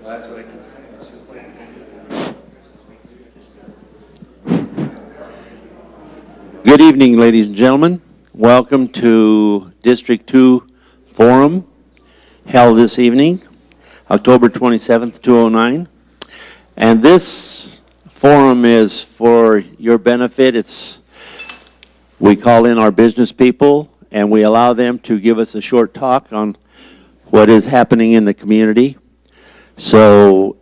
That's what I keep saying. It's just like. Good evening, ladies and gentlemen. Welcome to District 2 Forum, held this evening, October 27th, 2009. And this forum is for your benefit. We call in our business people, and we allow them to give us a short talk on what is happening in the community. So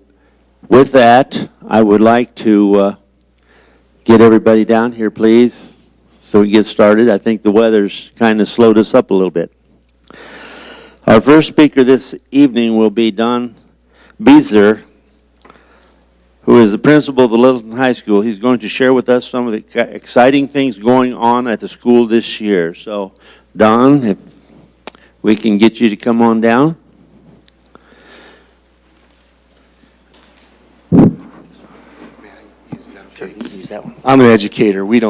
with that, I would like to get everybody down here, please, so we get started. I think the weather's kind of slowed us up a little bit. Our first speaker this evening will be Don Beezer, who is the principal of the Littleton High School. He's going to share with us some of the exciting things going on at the school this year. So, Don, if we can get you to come on down. Use that one. I'm an educator. We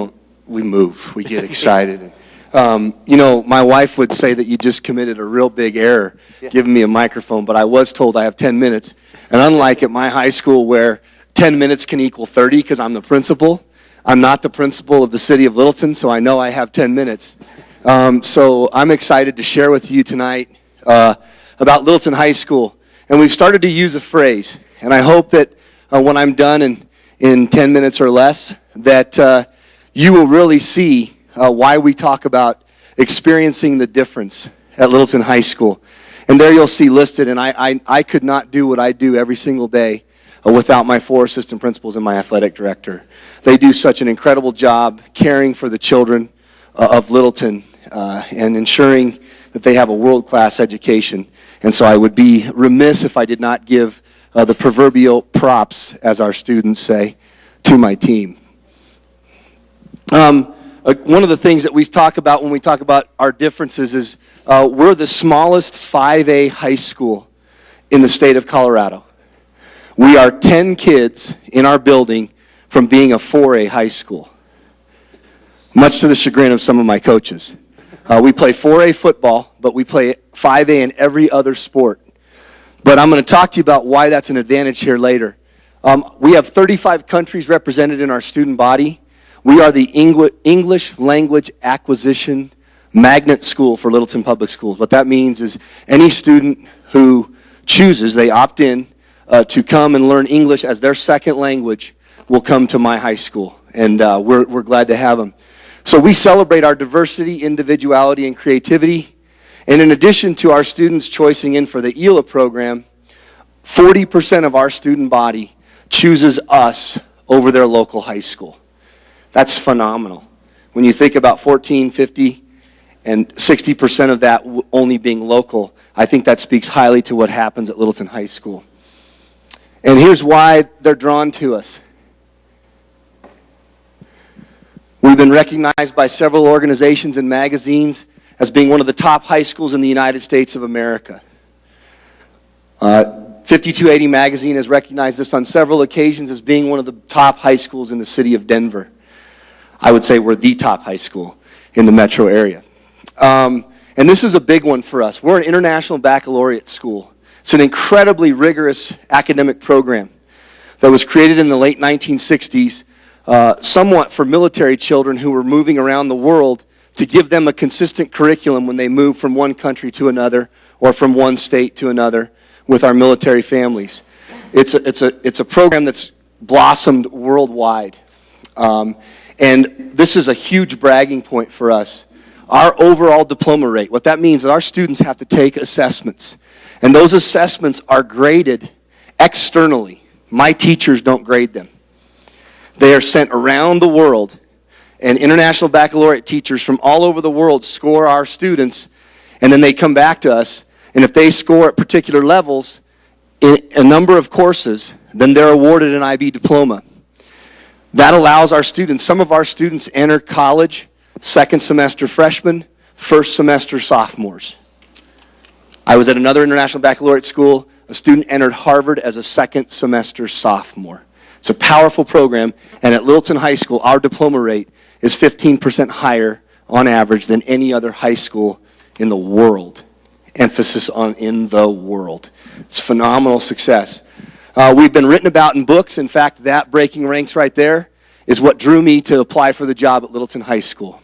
move. We get excited. You know, my wife would say that you just committed a real big error giving me a microphone, but I was told I have 10 minutes. And unlike at my high school where 10 minutes can equal 30 because I'm the principal, I'm not the principal of the city of Littleton, so I know I have 10 minutes. So I'm excited to share with you tonight about Littleton High School. And we've started to use a phrase, and I hope that when I'm done in 10 minutes or less, that you will really see why we talk about experiencing the difference at Littleton High School. And there you'll see listed, and I could not do what I do every single day without my 4 assistant principals and my athletic director. They do such an incredible job caring for the children of Littleton and ensuring that they have a world-class education. And so I would be remiss if I did not give the proverbial props, as our students say, to my team. One of the things that we talk about when we talk about our differences is we're the smallest 5A high school in the state of Colorado. We are 10 kids in our building from being a 4A high school, much to the chagrin of some of my coaches. We play 4A football, but we play 5A in every other sport. But I'm going to talk to you about why that's an advantage here later. We have 35 countries represented in our student body. We are the English language acquisition magnet school for Littleton Public Schools. What that means is any student who chooses, they opt in to come and learn English as their second language will come to my high school. And we're glad to have them. So we celebrate our diversity, individuality, and creativity. And in addition to our students choicing in for the ELA program, 40% of our student body chooses us over their local high school. That's phenomenal. When you think about 14, 50, and 60% of that only being local, I think that speaks highly to what happens at Littleton High School. And here's why they're drawn to us. We've been recognized by several organizations and magazines as being one of the top high schools in the United States of America. 5280 magazine has recognized us on several occasions as being one of the top high schools in the city of Denver. I would say we're the top high school in the metro area. And this is a big one for us. We're an international baccalaureate school. It's an incredibly rigorous academic program that was created in the late 1960s, somewhat for military children who were moving around the world to give them a consistent curriculum when they move from one country to another or from one state to another with our military families. It's a program that's blossomed worldwide. And this is a huge bragging point for us. Our overall diploma rate, what that means is our students have to take assessments. And those assessments are graded externally. My teachers don't grade them. They are sent around the world, and international baccalaureate teachers from all over the world score our students, and then they come back to us, and if they score at particular levels in a number of courses, then they're awarded an IB diploma. That allows our students, some of our students enter college second semester freshmen, first semester sophomores. I was at another international baccalaureate school. A student entered Harvard as a second semester sophomore. It's a powerful program, and at Littleton High School, our diploma rate is 15% higher on average than any other high school in the world. Emphasis on in the world. It's phenomenal success. We've been written about in books. In fact, that breaking ranks right there is what drew me to apply for the job at Littleton High School.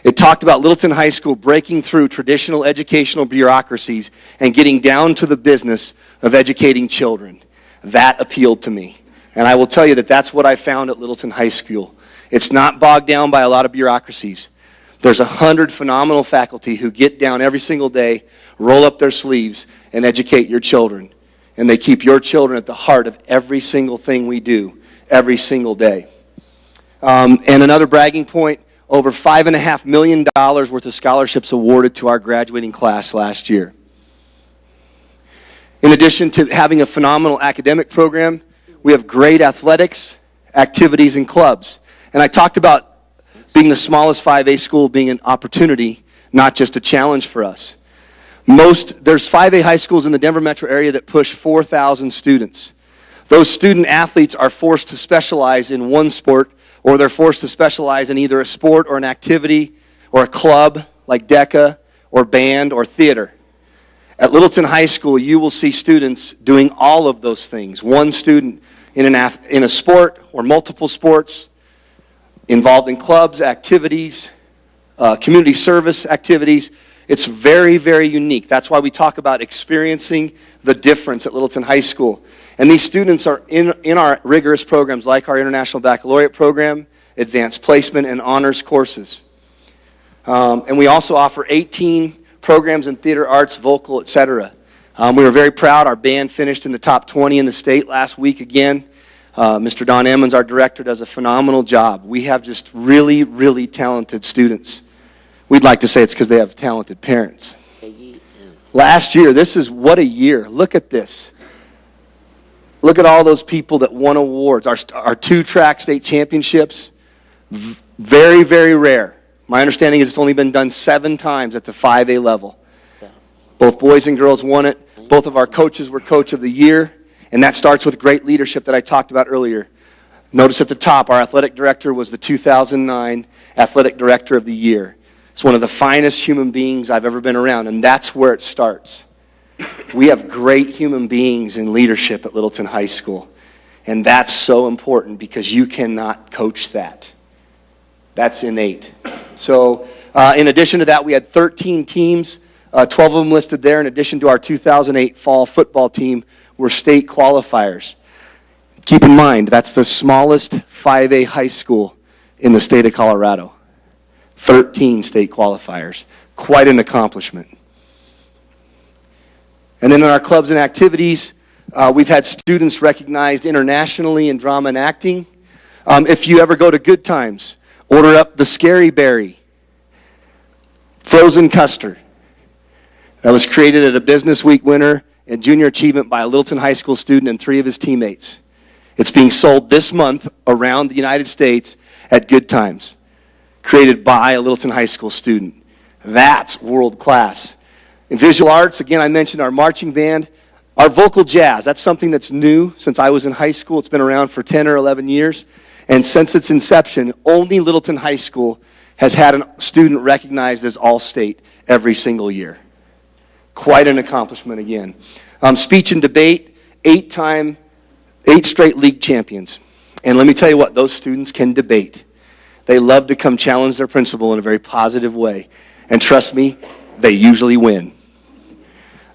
It talked about Littleton High School breaking through traditional educational bureaucracies and getting down to the business of educating children. That appealed to me. And I will tell you that that's what I found at Littleton High School. It's not bogged down by a lot of bureaucracies. There's 100 phenomenal faculty who get down every single day, roll up their sleeves, and educate your children. And they keep your children at the heart of every single thing we do, every single day. And another bragging point, over $5.5 million worth of scholarships awarded to our graduating class last year. In addition to having a phenomenal academic program, we have great athletics, activities, and clubs. And I talked about being the smallest 5A school being an opportunity, not just a challenge for us. There's 5A high schools in the Denver metro area that push 4,000 students. Those student athletes are forced to specialize in one sport, or they're forced to specialize in either a sport or an activity or a club like DECA or band or theater. At Littleton High School, you will see students doing all of those things. One student in a sport or multiple sports, involved in clubs, activities, community service activities. It's very, very unique. That's why we talk about experiencing the difference at Littleton High School. And these students are in our rigorous programs like our International Baccalaureate program, Advanced Placement, and Honors courses. And we also offer 18 programs in theater, arts, vocal, etc. We were very proud. Our band finished in the top 20 in the state last week again. Mr. Don Emmons, our director, does a phenomenal job. We have just really, really talented students. We'd like to say it's because they have talented parents. Last year, what a year. Look at this. Look at all those people that won awards. Our 2 track state championships, very, very rare. My understanding is it's only been done 7 times at the 5A level. Both boys and girls won it. Both of our coaches were Coach of the Year. And that starts with great leadership that I talked about earlier. Notice at the top, our athletic director was the 2009 Athletic Director of the Year. It's one of the finest human beings I've ever been around, and that's where it starts. We have great human beings in leadership at Littleton High School, and that's so important because you cannot coach that. That's innate. So in addition to that, we had 13 teams, 12 of them listed there, in addition to our 2008 fall football team were state qualifiers. Keep in mind, that's the smallest 5A high school in the state of Colorado. 13 state qualifiers. Quite an accomplishment. And then in our clubs and activities, we've had students recognized internationally in drama and acting. If you ever go to Good Times, order up the Scary Berry frozen custard. That was created at a Business Week winner and junior achievement by a Littleton High School student and 3 of his teammates. It's being sold this month around the United States at Good Times, created by a Littleton High School student. That's world class. In visual arts, again, I mentioned our marching band. Our vocal jazz, that's something that's new since I was in high school. It's been around for 10 or 11 years. And since its inception, only Littleton High School has had a student recognized as All-State every single year. Quite an accomplishment again. Speech and debate, 8 straight league champions. And let me tell you what, those students can debate. They love to come challenge their principal in a very positive way. And trust me, they usually win.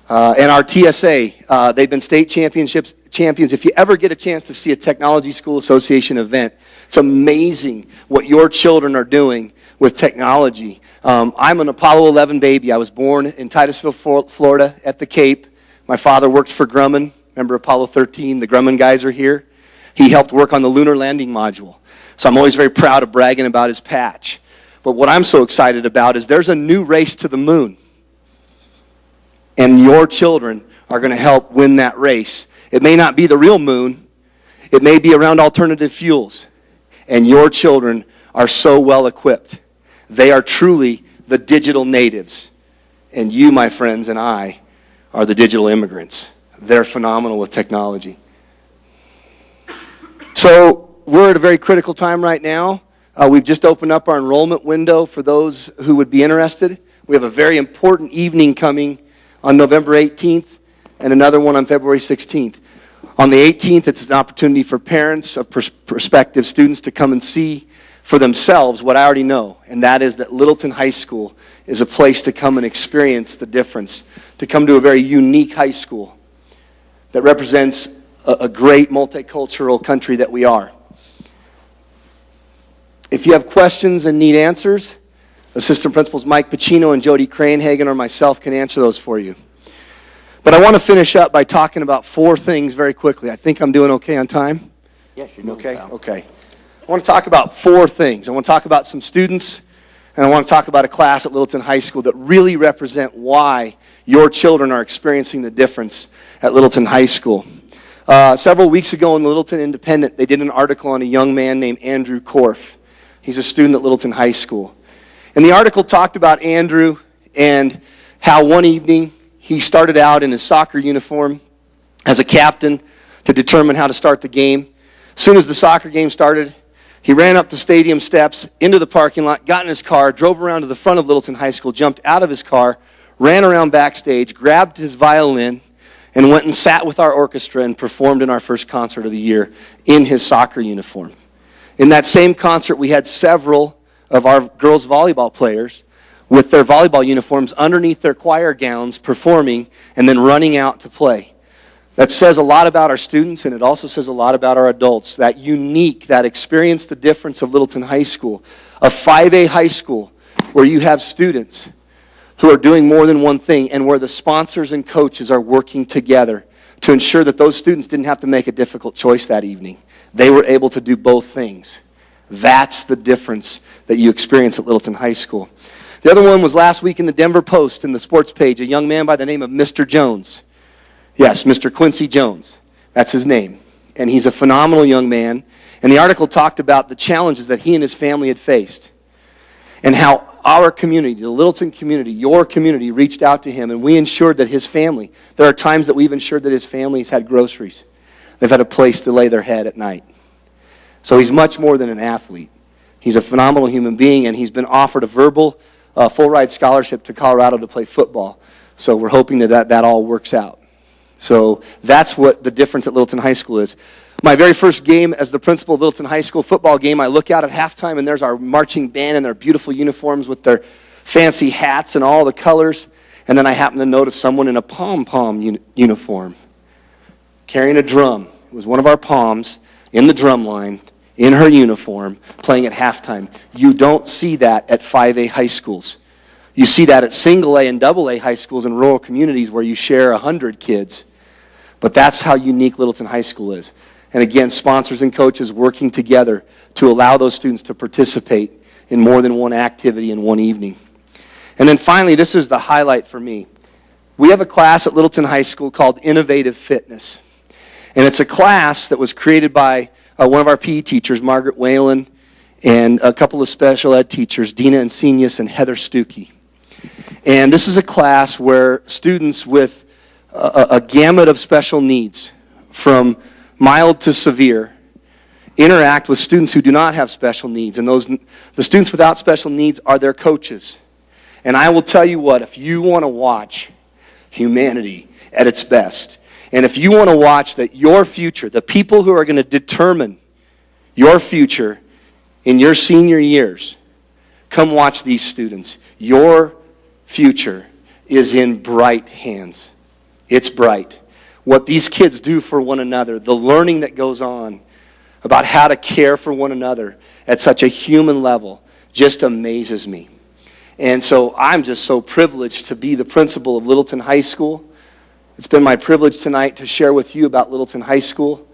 And our TSA, they've been state champions. If you ever get a chance to see a Technology School Association event, it's amazing what your children are doing with technology. I'm an Apollo 11 baby. I was born in Titusville, Florida at the Cape. My father worked for Grumman. Remember Apollo 13? The Grumman guys are here. He helped work on the lunar landing module. So I'm always very proud of bragging about his patch. But what I'm so excited about is there's a new race to the moon. And your children are going to help win that race. It may not be the real moon. It may be around alternative fuels. And your children are so well equipped. They are truly the digital natives. And you, my friends, and I are the digital immigrants. They're phenomenal with technology. So we're at a very critical time right now. We've just opened up our enrollment window for those who would be interested. We have a very important evening coming on November 18th and another one on February 16th. On the 18th, it's an opportunity for parents of prospective students to come and see for themselves what I already know, and that is that Littleton High School is a place to come and experience the difference, to come to a very unique high school that represents a great multicultural country that we are. If you have questions and need answers, Assistant Principals Mike Pacino and Jody Cranhagen or myself can answer those for you. But I want to finish up by talking about 4 things very quickly. I think I'm doing okay on time? Yes, you're doing okay. well. Okay. I want to talk about 4 things. I want to talk about some students, and I want to talk about a class at Littleton High School that really represent why your children are experiencing the difference at Littleton High School. Several weeks ago in the Littleton Independent, they did an article on a young man named Andrew Korf. He's a student at Littleton High School. And the article talked about Andrew and how one evening he started out in his soccer uniform as a captain to determine how to start the game. As soon as the soccer game started, he ran up the stadium steps, into the parking lot, got in his car, drove around to the front of Littleton High School, jumped out of his car, ran around backstage, grabbed his violin, and went and sat with our orchestra and performed in our first concert of the year in his soccer uniform. In that same concert, we had several of our girls' volleyball players with their volleyball uniforms underneath their choir gowns performing and then running out to play. That says a lot about our students, and it also says a lot about our adults. That unique, that experience the difference of Littleton High School, a 5A high school where you have students who are doing more than one thing and where the sponsors and coaches are working together to ensure that those students didn't have to make a difficult choice that evening. They were able to do both things. That's the difference that you experience at Littleton High School. The other one was last week in the Denver Post in the sports page, a young man by the name of Mr. Jones. Yes, Mr. Quincy Jones. That's his name. And he's a phenomenal young man. And the article talked about the challenges that he and his family had faced and how our community, the Littleton community, your community, reached out to him, and we ensured that his family, there are times that we've ensured that his family's had groceries. They've had a place to lay their head at night. So he's much more than an athlete. He's a phenomenal human being, and he's been offered a verbal full-ride scholarship to Colorado to play football. So we're hoping that all works out. So that's what the difference at Littleton High School is. My very first game as the principal of Littleton High School football game, I look out at halftime, and there's our marching band in their beautiful uniforms with their fancy hats and all the colors. And then I happen to notice someone in a pom-pom uniform carrying a drum. It was one of our poms in the drum line, in her uniform, playing at halftime. You don't see that at 5A high schools. You see that at single A and double A high schools in rural communities where you share 100 kids. But that's how unique Littleton High School is. And again, sponsors and coaches working together to allow those students to participate in more than one activity in one evening. And then finally, this is the highlight for me. We have a class at Littleton High School called Innovative Fitness. And it's a class that was created by one of our PE teachers, Margaret Whalen, and a couple of special ed teachers, Dina Insenius and Heather Stuckey. And this is a class where students with a gamut of special needs, from mild to severe, interact with students who do not have special needs. And the students without special needs are their coaches. And I will tell you what, if you want to watch humanity at its best, and if you want to watch that your future, the people who are going to determine your future in your senior years, come watch these students. Your future is in bright hands. It's bright. What these kids do for one another, the learning that goes on about how to care for one another at such a human level just amazes me. And so I'm just so privileged to be the principal of Littleton High School. It's been my privilege tonight to share with you about Littleton High School.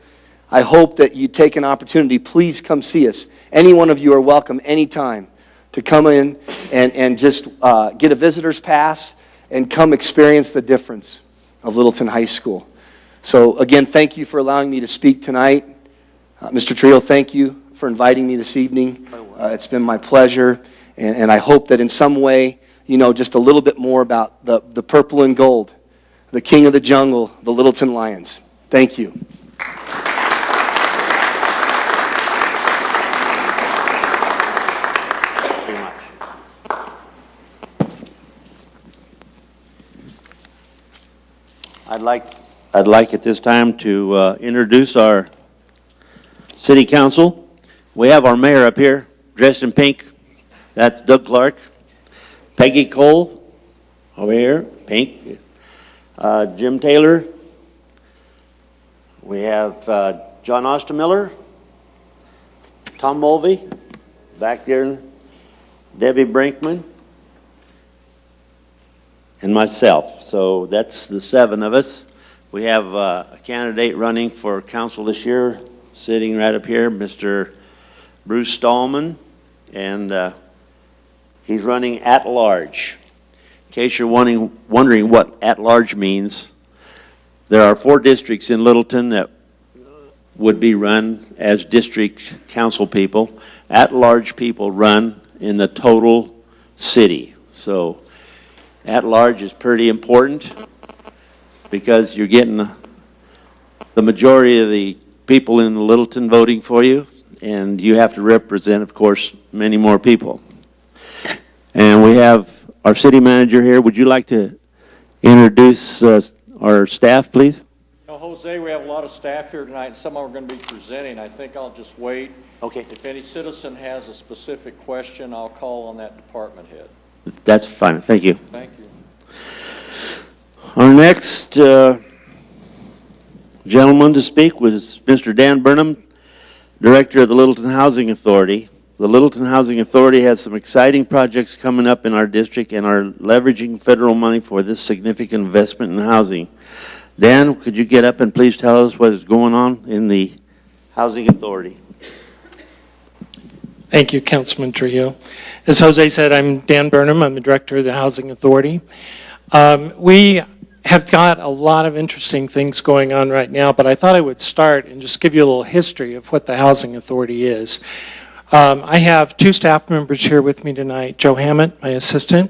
I hope that you take an opportunity. Please come see us. Any one of you are welcome anytime to come in and just get a visitor's pass and come experience the difference of Littleton High School. So again, thank you for allowing me to speak tonight. Mr. Trio, thank you for inviting me this evening. It's been my pleasure, and I hope that in some way, you know, just a little bit more about the purple and gold, the king of the jungle, the Littleton Lions. Thank you. I'd like at this time to introduce our city council. We have our mayor up here, dressed in pink. That's Doug Clark. Peggy Cole, over here, pink. Jim Taylor. We have John Ostermiller. Tom Mulvey, back there. Debbie Brinkman. And myself. So that's the 7 of us. We have a candidate running for council this year, sitting right up here, Mr. Bruce Stallman, and he's running at large. In case you're wondering what at large means, there are 4 districts in Littleton that would be run as district council people. At large people run in the total city. So at large is pretty important because you're getting the majority of the people in Littleton voting for you, and you have to represent, of course, many more people. And we have our city manager here. Would you like to introduce our staff, please? You know, Jose, we have a lot of staff here tonight, and some of them are going to be presenting. I think I'll just wait. Okay. If any citizen has a specific question, I'll call on that department head. That's fine. Thank you. Thank you. Our next gentleman to speak was Mr. Dan Burnham, Director of the Littleton Housing Authority. The Littleton Housing Authority has some exciting projects coming up in our district and are leveraging federal money for this significant investment in housing. Dan, could you get up and please tell us what is going on in the Housing Authority? Thank you, Councilman Trujillo. As Jose said, I'm Dan Burnham. I'm the Director of the Housing Authority. We have got a lot of interesting things going on right now, but I thought I would start and just give you a little history of what the Housing Authority is. I have 2 staff members here with me tonight, Joe Hammett, my assistant,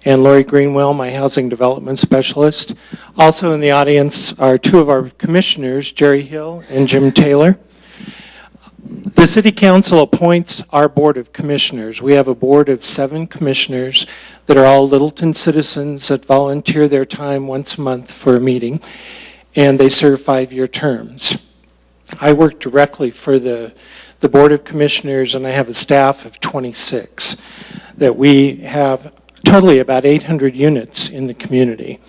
and Lori Greenwell, my housing development specialist. Also in the audience are 2 of our commissioners, Jerry Hill and Jim Taylor. The City Council appoints our Board of Commissioners. We have a board of 7 commissioners that are all Littleton citizens that volunteer their time once a month for a meeting, and they serve 5-year terms. I work directly for the Board of Commissioners, and I have a staff of 26 that we have totally about 800 units in the community.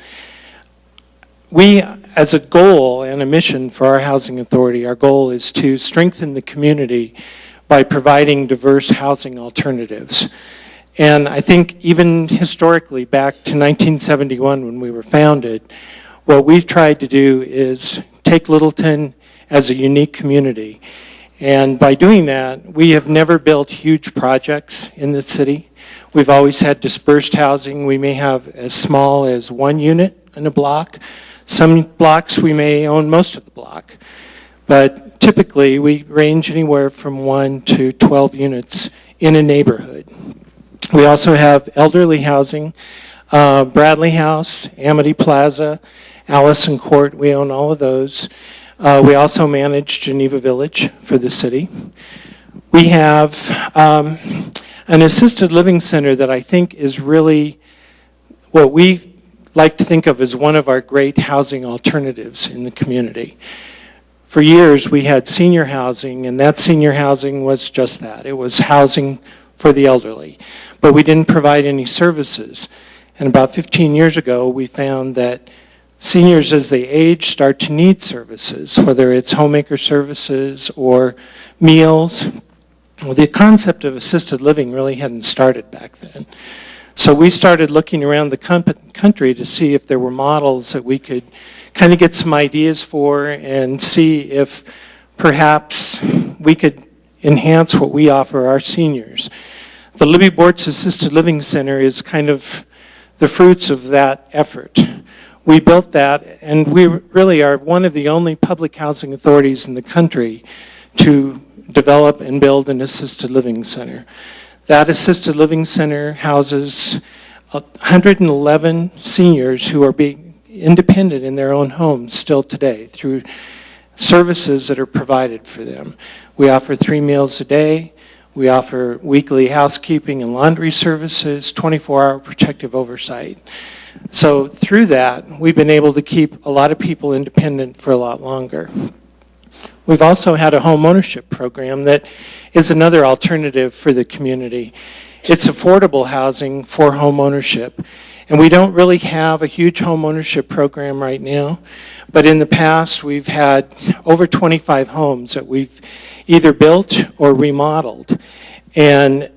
We, as a goal and a mission for our housing authority, our goal is to strengthen the community by providing diverse housing alternatives. And I think even historically, back to 1971 when we were founded, what we've tried to do is take Littleton as a unique community. And by doing that, we have never built huge projects in the city. We've always had dispersed housing. We may have as small as 1 unit in a block. Some blocks we may own most of the block. But typically we range anywhere from 1 to 12 units in a neighborhood. We also have elderly housing, Bradley House, Amity Plaza, Allison Court. We own all of those. We also manage Geneva Village for the city. We have an assisted living center that I think is really what we like to think of as one of our great housing alternatives in the community. For years we had senior housing, and that senior housing was just that. It was housing for the elderly, but we didn't provide any services. And about 15 years ago we found that seniors as they age start to need services, whether it's homemaker services or meals. Well, the concept of assisted living really hadn't started back then. So we started looking around the country to see if there were models that we could kind of get some ideas for and see if perhaps we could enhance what we offer our seniors. The Libby Bortz Assisted Living Center is kind of the fruits of that effort. We built that, and we really are one of the only public housing authorities in the country to develop and build an assisted living center. That assisted living center houses 111 seniors who are being independent in their own homes still today through services that are provided for them. We offer 3 meals a day. We offer weekly housekeeping and laundry services, 24-hour protective oversight. So through that, we've been able to keep a lot of people independent for a lot longer. We've also had a home ownership program that is another alternative for the community. It's affordable housing for home ownership. And we don't really have a huge home ownership program right now, but in the past we've had over 25 homes that we've either built or remodeled. And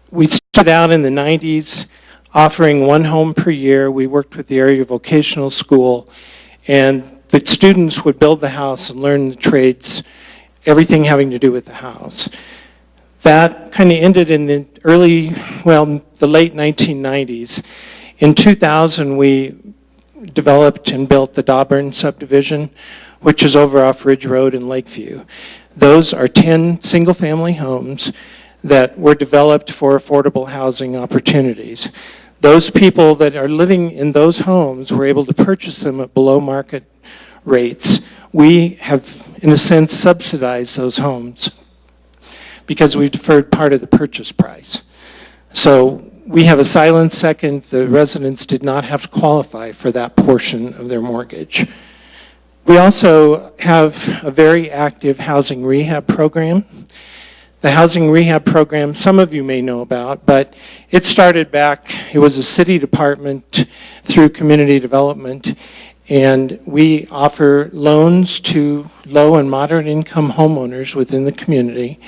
we started out in the 90s offering one home per year. We worked with the area vocational school, and the students would build the house and learn the trades, everything having to do with the house. That kind of ended in the the late 1990s. In 2000, we developed and built the Dawburn subdivision, which is over off Ridge Road in Lakeview. Those are 10 single-family homes that were developed for affordable housing opportunities. Those people that are living in those homes were able to purchase them at below market rates. We have, in a sense, subsidized those homes because we deferred part of the purchase price. So we have a silent second. The residents did not have to qualify for that portion of their mortgage. We also have a very active housing rehab program. The housing rehab program, some of you may know about, but it started back, it was a city department through community development, and we offer loans to low and moderate income homeowners within the community.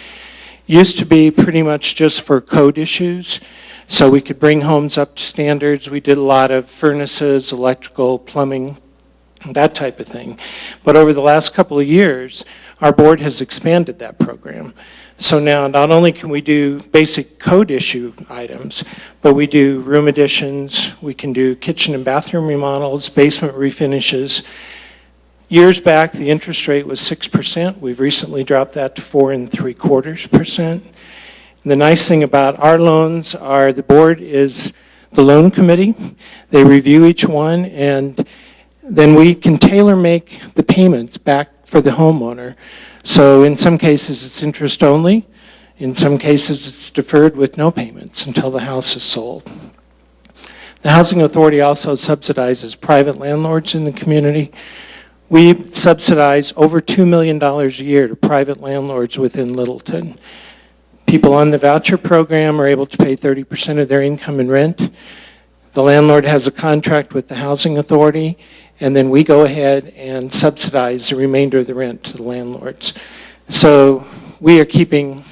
Used to be pretty much just for code issues, so we could bring homes up to standards. We did a lot of furnaces, electrical, plumbing, that type of thing. But over the last couple of years, our board has expanded that program. So now not only can we do basic code issue items, but we do room additions, we can do kitchen and bathroom remodels, basement refinishes. Years back, the interest rate was 6%. We've recently dropped that to 4.75%. The nice thing about our loans are the board is the loan committee. They review each one, and then we can tailor make the payments back for the homeowner. So in some cases it's interest only. In some cases it's deferred with no payments until the house is sold. The Housing Authority also subsidizes private landlords in the community. We subsidize over $2 million a year to private landlords within Littleton. People on the voucher program are able to pay 30% of their income in rent. The landlord has a contract with the Housing Authority, and then we go ahead and subsidize the remainder of the rent to the landlords. So we are keeping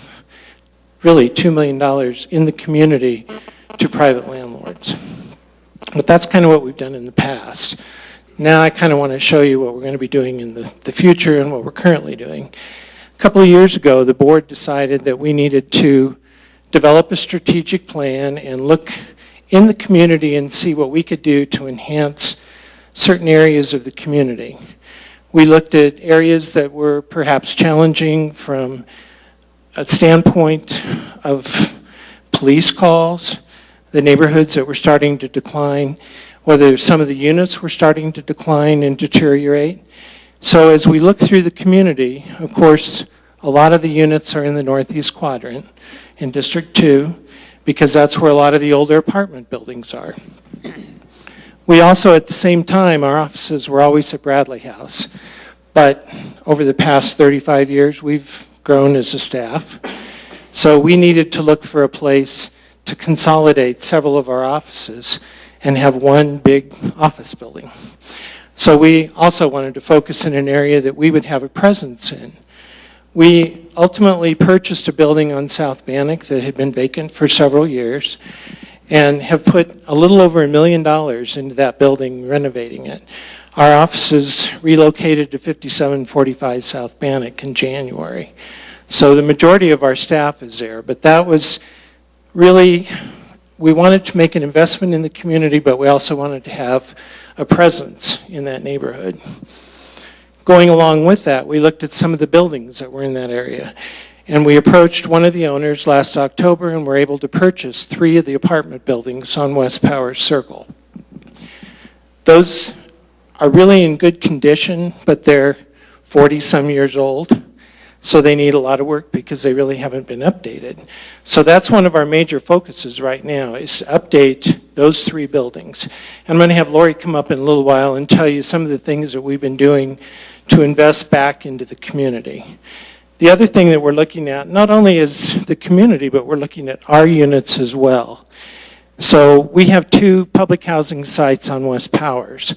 really $2 million in the community to private landlords. But that's kind of what we've done in the past. Now I kind of want to show you what we're going to be doing in the future and what we're currently doing. A couple of years ago, the board decided that we needed to develop a strategic plan and look in the community and see what we could do to enhance certain areas of the community. We looked at areas that were perhaps challenging from a standpoint of police calls, the neighborhoods that were starting to decline, whether some of the units were starting to decline and deteriorate. So as we look through the community, of course, a lot of the units are in the northeast quadrant in District 2 because that's where a lot of the older apartment buildings are. We also, at the same time, our offices were always at Bradley House. But over the past 35 years, we've grown as a staff. So we needed to look for a place to consolidate several of our offices and have one big office building. So we also wanted to focus in an area that we would have a presence in. We ultimately purchased a building on South Bannock that had been vacant for several years and have put a little over $1 million into that building, renovating it. Our offices relocated to 5745 South Bannock in January. So the majority of our staff is there, but that was really, we wanted to make an investment in the community, but we also wanted to have a presence in that neighborhood. Going along with that, we looked at some of the buildings that were in that area. And we approached one of the owners last October and were able to purchase 3 of the apartment buildings on West Powers Circle. Those are really in good condition, but they're 40-some years old. So they need a lot of work because they really haven't been updated. So that's one of our major focuses right now, is to update those 3 buildings. I'm going to have Lori come up in a little while and tell you some of the things that we've been doing to invest back into the community. The other thing that we're looking at, not only is the community, but we're looking at our units as well. So we have 2 public housing sites on West Powers.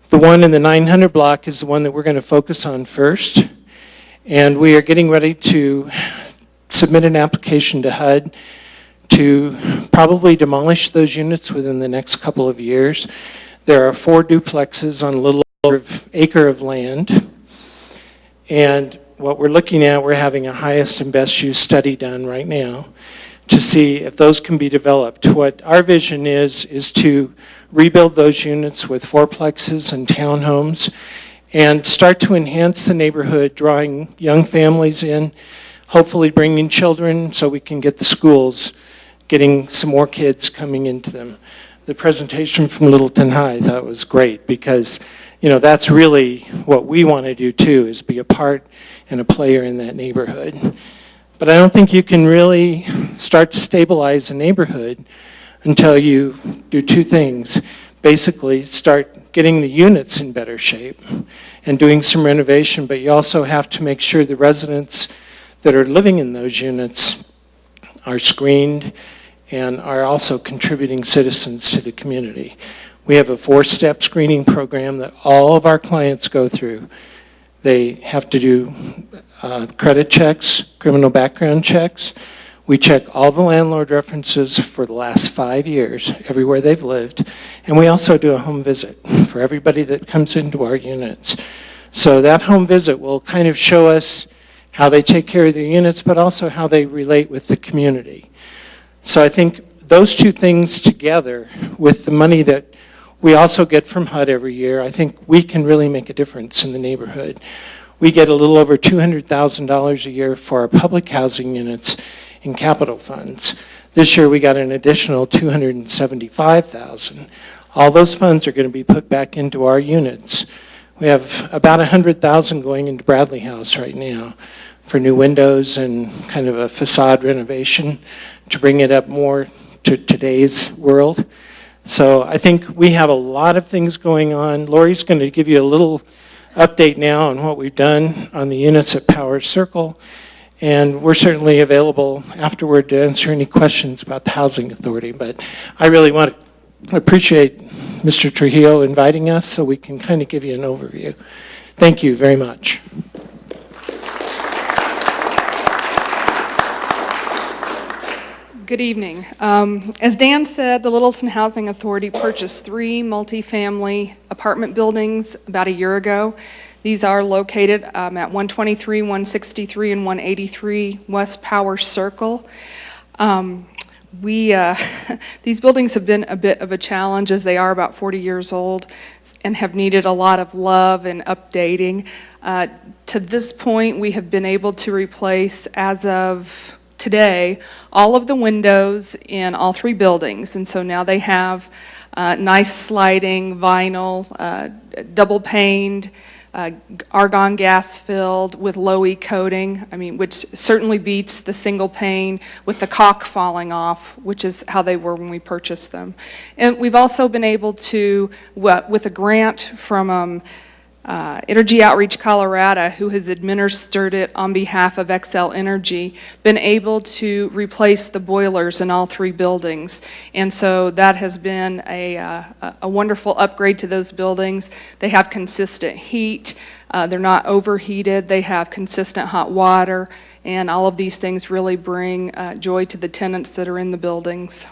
The one in the 900 block is the one that we're going to focus on first. And we are getting ready to submit an application to HUD to probably demolish those units within the next couple of years. There are 4 duplexes on a little over an acre of land. And what we're looking at, we're having a highest and best use study done right now to see if those can be developed. What our vision is to rebuild those units with 4plexes and townhomes and start to enhance the neighborhood, drawing young families in, hopefully bringing children so we can get the schools, getting some more kids coming into them. The presentation from Littleton High I thought was great because, you know, that's really what we want to do too, is be a part and a player in that neighborhood. But I don't think you can really start to stabilize a neighborhood until you do 2 things. Basically, start getting the units in better shape and doing some renovation, but you also have to make sure the residents that are living in those units are screened and are also contributing citizens to the community. We have a 4-step screening program that all of our clients go through. They have to do credit checks, criminal background checks. We check all the landlord references for the last 5 years, everywhere they've lived. And we also do a home visit for everybody that comes into our units. So that home visit will kind of show us how they take care of their units, but also how they relate with the community. So I think those 2 things together with the money that we also get from HUD every year, I think we can really make a difference in the neighborhood. We get a little over $200,000 a year for our public housing units in capital funds. This year we got an additional $275,000. All those funds are going to be put back into our units. We have about $100,000 going into Bradley House right now for new windows and kind of a facade renovation to bring it up more to today's world. So I think we have a lot of things going on. Lori's going to give you a little update now on what we've done on the units at Powers Circle. And we're certainly available afterward to answer any questions about the Housing Authority. But I really want to appreciate Mr. Trujillo inviting us so we can kind of give you an overview. Thank you very much. Good evening. As Dan said, the Littleton Housing Authority purchased 3 multifamily apartment buildings about a year ago. These are located at 123, 163, and 183 West Powers Circle. These buildings have been a bit of a challenge as they are about 40 years old and have needed a lot of love and updating. To this point, we have been able to replace, as of today, all of the windows in all 3 buildings. And so now they have nice sliding vinyl, double paned, argon gas filled with low E coating, which certainly beats the single pane with the caulk falling off, which is how they were when we purchased them. And we've also been able to, with a grant from Energy Outreach Colorado, who has administered it on behalf of XL Energy, been able to replace the boilers in all 3 buildings. And so that has been a wonderful upgrade to those buildings. They have consistent heat. They're not overheated. They have consistent hot water. And all of these things really bring joy to the tenants that are in the buildings.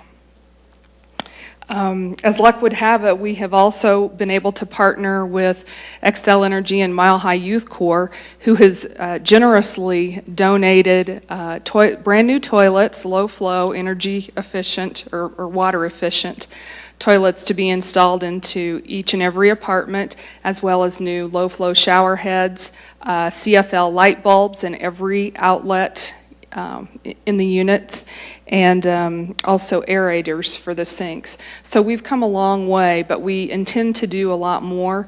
As luck would have it, we have also been able to partner with XL Energy and Mile High Youth Corps, who has generously donated brand new toilets, low flow, energy efficient or water efficient toilets to be installed into each and every apartment, as well as new low flow shower heads, CFL light bulbs in every outlet in the units, and also aerators for the sinks. So we've come a long way, but we intend to do a lot more.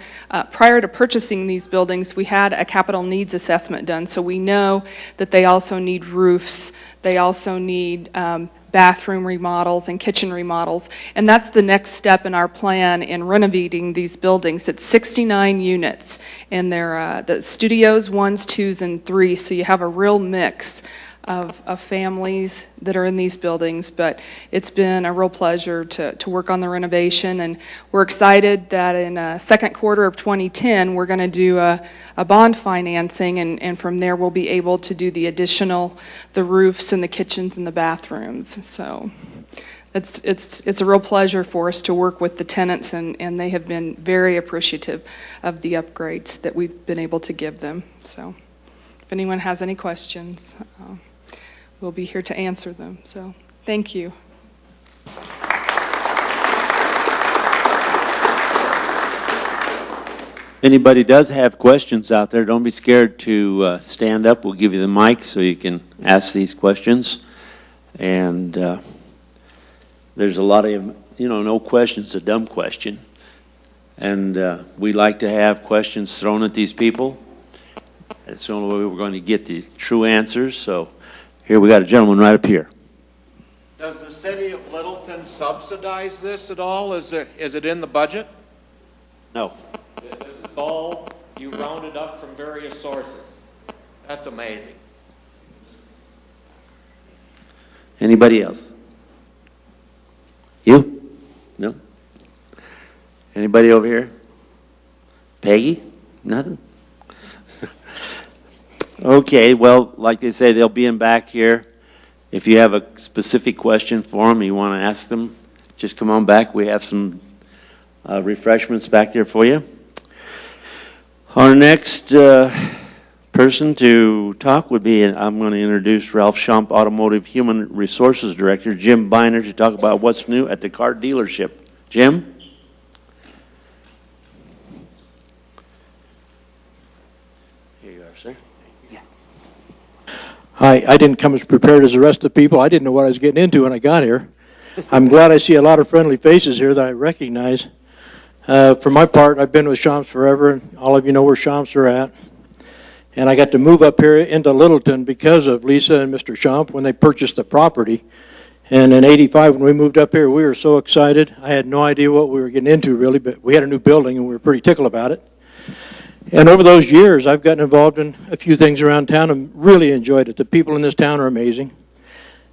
Prior to purchasing these buildings, we had a capital needs assessment done, so we know that they also need roofs, they also need bathroom remodels and kitchen remodels, and that's the next step in our plan in renovating these buildings. It's 69 units, and they're the studios, 1s, 2s, and 3s, so you have a real mix of families that are in these buildings. But it's been a real pleasure to work on the renovation, and we're excited that in second quarter of 2010 we're going to do a bond financing, and from there we'll be able to do the roofs and the kitchens and the bathrooms. So it's a real pleasure for us to work with the tenants, and they have been very appreciative of the upgrades that we've been able to give them. So if anyone has any questions, we'll be here to answer them. So thank you. Anybody does have questions out there, don't be scared to stand up. We'll give you the mic so you can ask these questions. And there's a lot of, no question's a dumb question. And we like to have questions thrown at these people. It's the only way we're going to get the true answers. So here we got a gentleman right up here. Does the city of Littleton subsidize this at all? Is it in the budget? No. This is all you rounded up from various sources. That's amazing. Anybody else? You? No? Anybody over here? Peggy? Nothing? Okay, well, like they say, they'll be in back here. If you have a specific question for them, you want to ask them, just come on back. We have some refreshments back there for you. Our next person to talk would be, I'm going to introduce Ralph Schomp, Automotive Human Resources Director, Jim Biner, to talk about what's new at the car dealership. Jim? Here you are, sir. Hi, I didn't come as prepared as the rest of the people. I didn't know what I was getting into when I got here. I'm glad I see a lot of friendly faces here that I recognize. For my part, I've been with Schomps forever, and all of you know where Schomps are at. And I got to move up here into Littleton because of Lisa and Mr. Schomp when they purchased the property. And in '85, when we moved up here, we were so excited. I had no idea what we were getting into, really, but we had a new building, and we were pretty tickled about it. And over those years, I've gotten involved in a few things around town and really enjoyed it. The people in this town are amazing.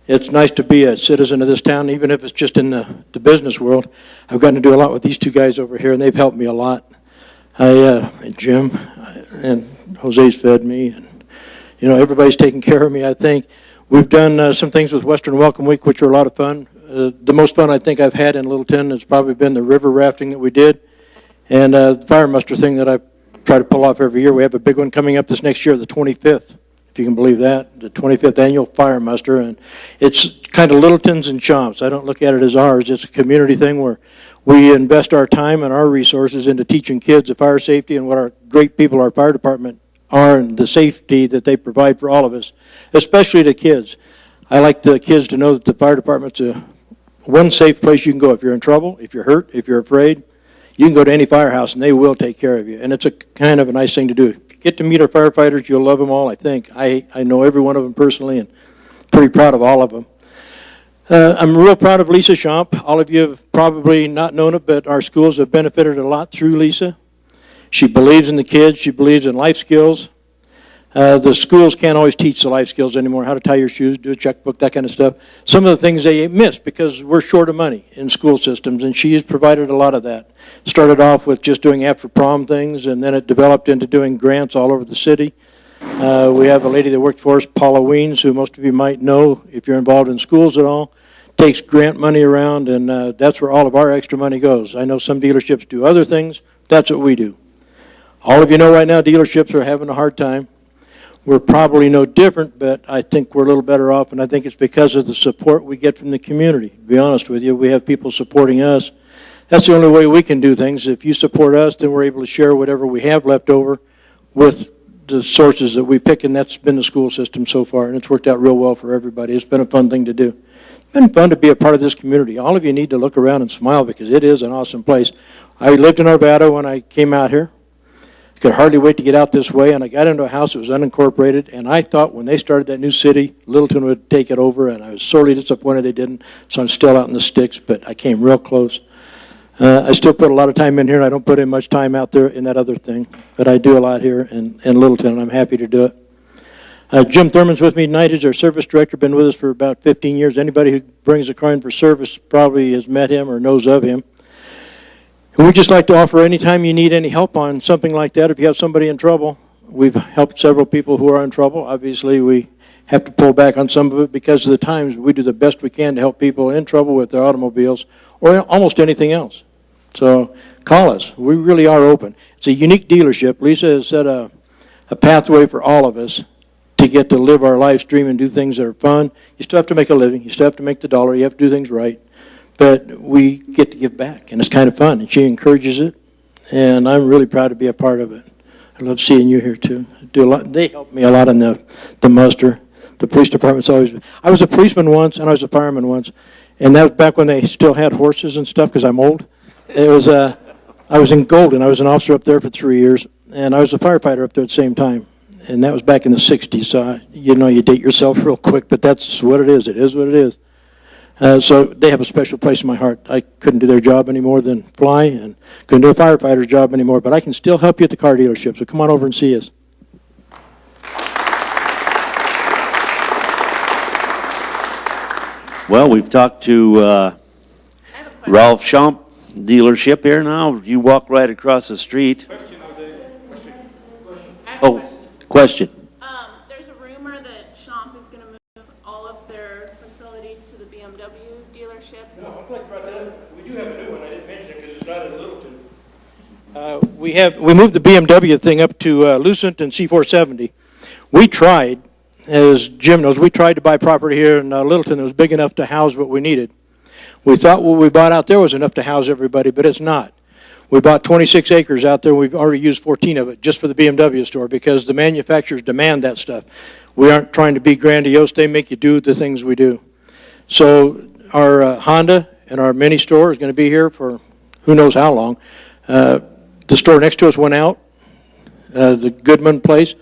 It's nice to be a citizen of this town, even if it's just in the business world. I've gotten to do a lot with these two guys over here, and they've helped me a lot. And Jim and Jose's fed me, and everybody's taken care of me, I think. We've done some things with Western Welcome Week, which are a lot of fun. The most fun I think I've had in Littleton has probably been the river rafting that we did, and the fire muster thing that I try to pull off every year. We have a big one coming up this next year, the 25th, if you can believe that, the 25th annual fire muster. And it's kind of Littleton's and Schomps. I don't look at it as ours. It's a community thing where we invest our time and our resources into teaching kids the fire safety and what our great people, our fire department, are, and the safety that they provide for all of us, especially the kids. I like the kids to know that the fire department's one safe place you can go if you're in trouble, if you're hurt, if you're afraid. You can go to any firehouse, and they will take care of you. And it's a kind of a nice thing to do. If you get to meet our firefighters, you'll love them all, I think. I know every one of them personally, and pretty proud of all of them. I'm real proud of Lisa Schomp. All of you have probably not known it, but our schools have benefited a lot through Lisa. She believes in the kids. She believes in life skills. The schools can't always teach the life skills anymore, how to tie your shoes, do a checkbook, that kind of stuff. Some of the things they miss because we're short of money in school systems, and she has provided a lot of that. Started off with just doing after prom things, and then it developed into doing grants all over the city. We have a lady that worked for us, Paula Weens, who most of you might know if you're involved in schools at all, takes grant money around, and that's where all of our extra money goes. I know some dealerships do other things. That's what we do. All of you know right now dealerships are having a hard time. We're probably no different, but I think we're a little better off, and I think it's because of the support we get from the community. To be honest with you, we have people supporting us. That's the only way we can do things. If you support us, then we're able to share whatever we have left over with the sources that we pick, and that's been the school system so far, and it's worked out real well for everybody. It's been a fun thing to do. It's been fun to be a part of this community. All of you need to look around and smile because it is an awesome place. I lived in Arvada when I came out here. I could hardly wait to get out this way, and I got into a house that was unincorporated, and I thought when they started that new city, Littleton would take it over, and I was sorely disappointed they didn't, so I'm still out in the sticks, but I came real close. I still put a lot of time in here, and I don't put in much time out there in that other thing, but I do a lot here in Littleton, and I'm happy to do it. Jim Thurman's with me tonight. He's our service director, been with us for about 15 years. Anybody who brings a car in for service probably has met him or knows of him. And we'd just like to offer anytime you need any help on something like that, if you have somebody in trouble. We've helped several people who are in trouble. Obviously, we have to pull back on some of it because of the times. We do the best we can to help people in trouble with their automobiles or almost anything else. So call us. We really are open. It's a unique dealership. Lisa has set a pathway for all of us to get to live our live stream and do things that are fun. You still have to make a living. You still have to make the dollar. You have to do things right. But we get to give back, and it's kind of fun. And she encourages it, and I'm really proud to be a part of it. I love seeing you here, too. They help me a lot in the muster. The police department's always been. I was a policeman once, and I was a fireman once, and that was back when they still had horses and stuff because I'm old. It was I was in Golden. I was an officer up there for 3 years, and I was a firefighter up there at the same time. And that was back in the 60s. So, you know, you date yourself real quick, but that's what it is. It is what it is. So they have a special place in my heart. I couldn't do their job any more than fly, and couldn't do a firefighter's job anymore, but I can still help you at the car dealership. So come on over and see us. Well, we've talked to Ralph Schomp dealership here now. You walk right across the street. Oh, question. There's a rumor that Schomp is going to move all of their facilities to the BMW dealership. No, I'm glad you brought that up. We do have a new one. I didn't mention it because it's not in Littleton. We moved the BMW thing up to Lucent and C470. We tried, as Jim knows, we tried to buy property here in Littleton that was big enough to house what we needed. We thought what we bought out there was enough to house everybody, but it's not. We bought 26 acres out there. We've already used 14 of it just for the BMW store because the manufacturers demand that stuff. We aren't trying to be grandiose. They make you do the things we do. So our Honda and our mini store is going to be here for who knows how long. The store next to us went out, the Goodman place.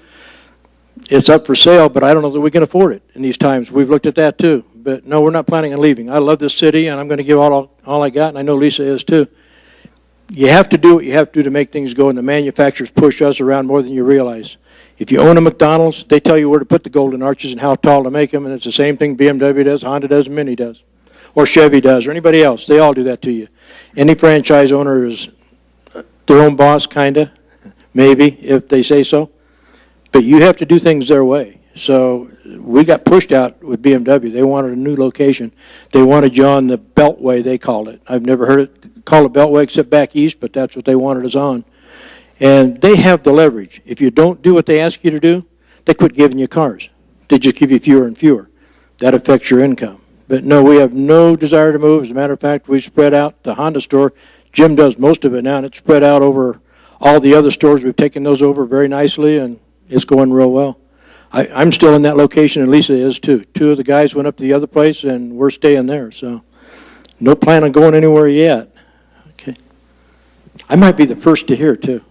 It's up for sale, but I don't know that we can afford it in these times. We've looked at that too. But no, we're not planning on leaving. I love this city, and I'm going to give all I got, and I know Lisa is too. You have to do what you have to do to make things go, and the manufacturers push us around more than you realize. If you own a McDonald's, they tell you where to put the golden arches and how tall to make them, and it's the same thing BMW does, Honda does, and Mini does, or Chevy does, or anybody else. They all do that to you. Any franchise owner is their own boss, kind of, maybe, if they say so. But you have to do things their way. So we got pushed out with BMW. They wanted a new location. They wanted you on the Beltway, they called it. I've never heard it called a Beltway except back east, but that's what they wanted us on. And they have the leverage. If you don't do what they ask you to do, they quit giving you cars. They just give you fewer and fewer. That affects your income. But no, we have no desire to move. As a matter of fact, we spread out the Honda store. Jim does most of it now, and it's spread out over all the other stores. We've taken those over very nicely, and it's going real well. I'm still in that location, and Lisa is too. Two of the guys went up to the other place, and we're staying there. So no plan on going anywhere yet. Okay. I might be the first to hear, too.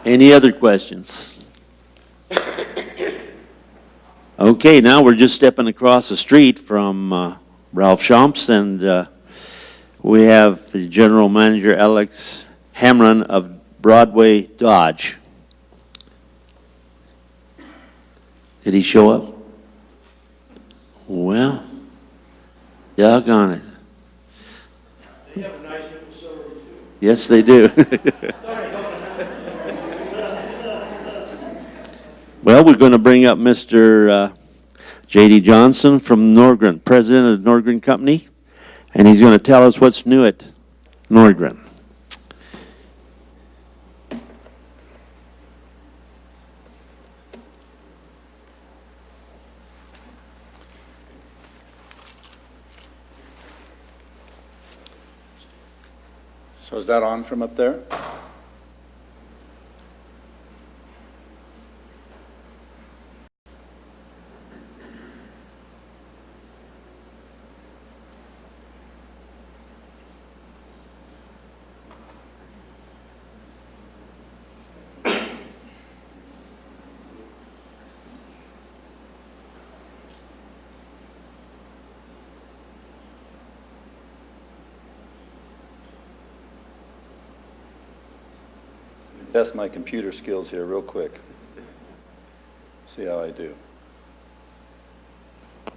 Any other questions? Okay, now we're just stepping across the street from Ralph Schomp's, and we have the general manager, Alex Hamron of Broadway Dodge. Did he show up? Well, doggone it. They have a nice new facility, too. Yes, they do. Well, we're going to bring up Mr. J.D. Johnson from Norgren, president of the Norgren Company, and he's going to tell us what's new at Norgren. So is that on from up there? test my computer skills here real quick. See how I do.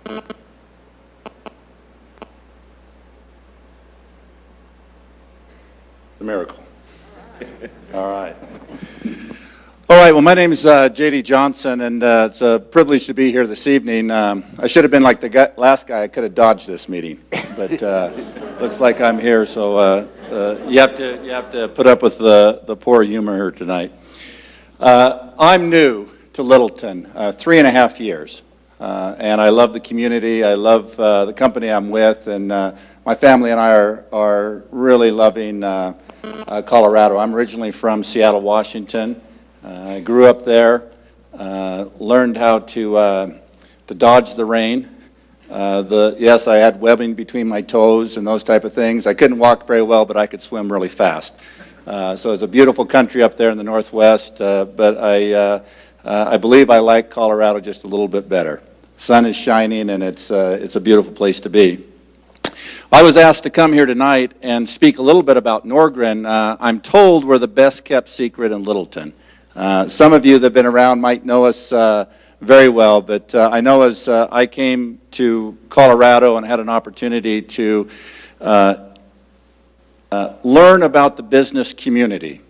A miracle. All right. All right, well, my name is J.D. Johnson, and it's a privilege to be here this evening. I should have been like the last guy. I could have dodged this meeting, but looks like I'm here, so you have to put up with the poor humor here tonight. I'm new to Littleton, 3.5 years, and I love the community. I love the company I'm with, and my family and I are really loving Colorado. I'm originally from Seattle, Washington. I grew up there, learned how to dodge the rain. Yes, I had webbing between my toes and those type of things. I couldn't walk very well, but I could swim really fast. So it's a beautiful country up there in the Northwest, but I believe I like Colorado just a little bit better. Sun is shining, and it's a beautiful place to be. I was asked to come here tonight and speak a little bit about Norgren. I'm told we're the best kept secret in Littleton. Some of you that have been around might know us very well, but I know as I came to Colorado and had an opportunity to learn about the business community,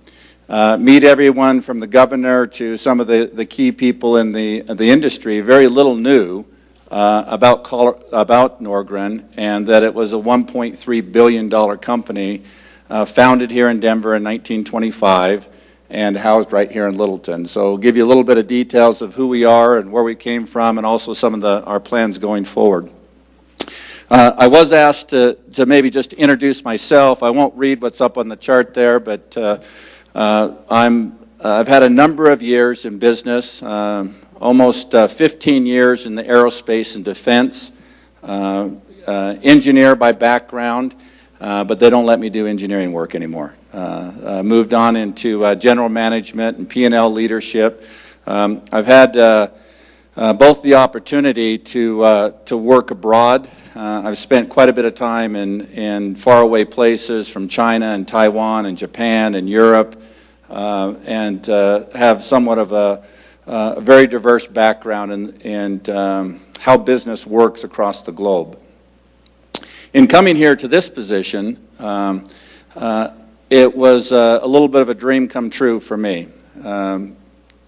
meet everyone from the governor to some of the key people in the industry, very little knew about Norgren, and that it was a $1.3 billion company founded here in Denver in 1925 and housed right here in Littleton. So I'll give you a little bit of details of who we are and where we came from, and also some of our plans going forward. I was asked to maybe just introduce myself. I won't read what's up on the chart there, but I've had a number of years in business, almost 15 years in the aerospace and defense, engineer by background, but they don't let me do engineering work anymore. Moved on into general management and P&L leadership. I've had both the opportunity to work abroad. I've spent quite a bit of time in faraway places from China and Taiwan and Japan and Europe, and have somewhat of a very diverse background in how business works across the globe. In coming here to this position, it was a little bit of a dream come true for me.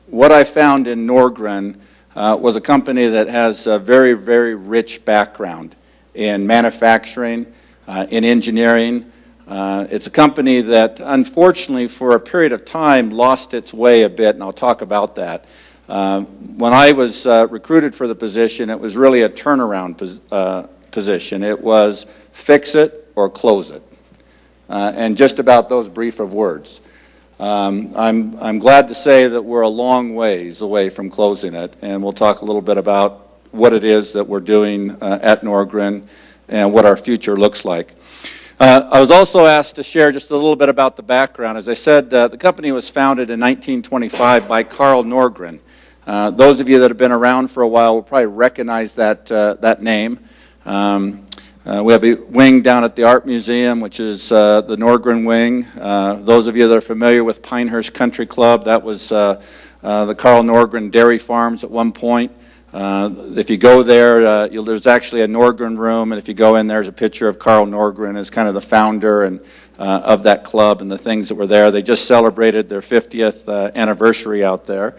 What I found in Norgren was a company that has a very, very rich background in manufacturing, in engineering. It's a company that, unfortunately, for a period of time, lost its way a bit, and I'll talk about that. When I was recruited for the position, it was really a turnaround position. It was fix it or close it. And just about those brief of words. I'm glad to say that we're a long ways away from closing it, and we'll talk a little bit about what it is that we're doing at Norgren and what our future looks like. I was also asked to share just a little bit about the background. As I said, the company was founded in 1925 by Carl Norgren. Those of you that have been around for a while will probably recognize that name. We have a wing down at the Art Museum, which is the Norgren wing. Those of you that are familiar with Pinehurst Country Club, that was the Carl Norgren Dairy Farms at one point. If you go there, there's actually a Norgren room, and if you go in, there's a picture of Carl Norgren as kind of the founder and of that club and the things that were there. They just celebrated their 50th anniversary out there.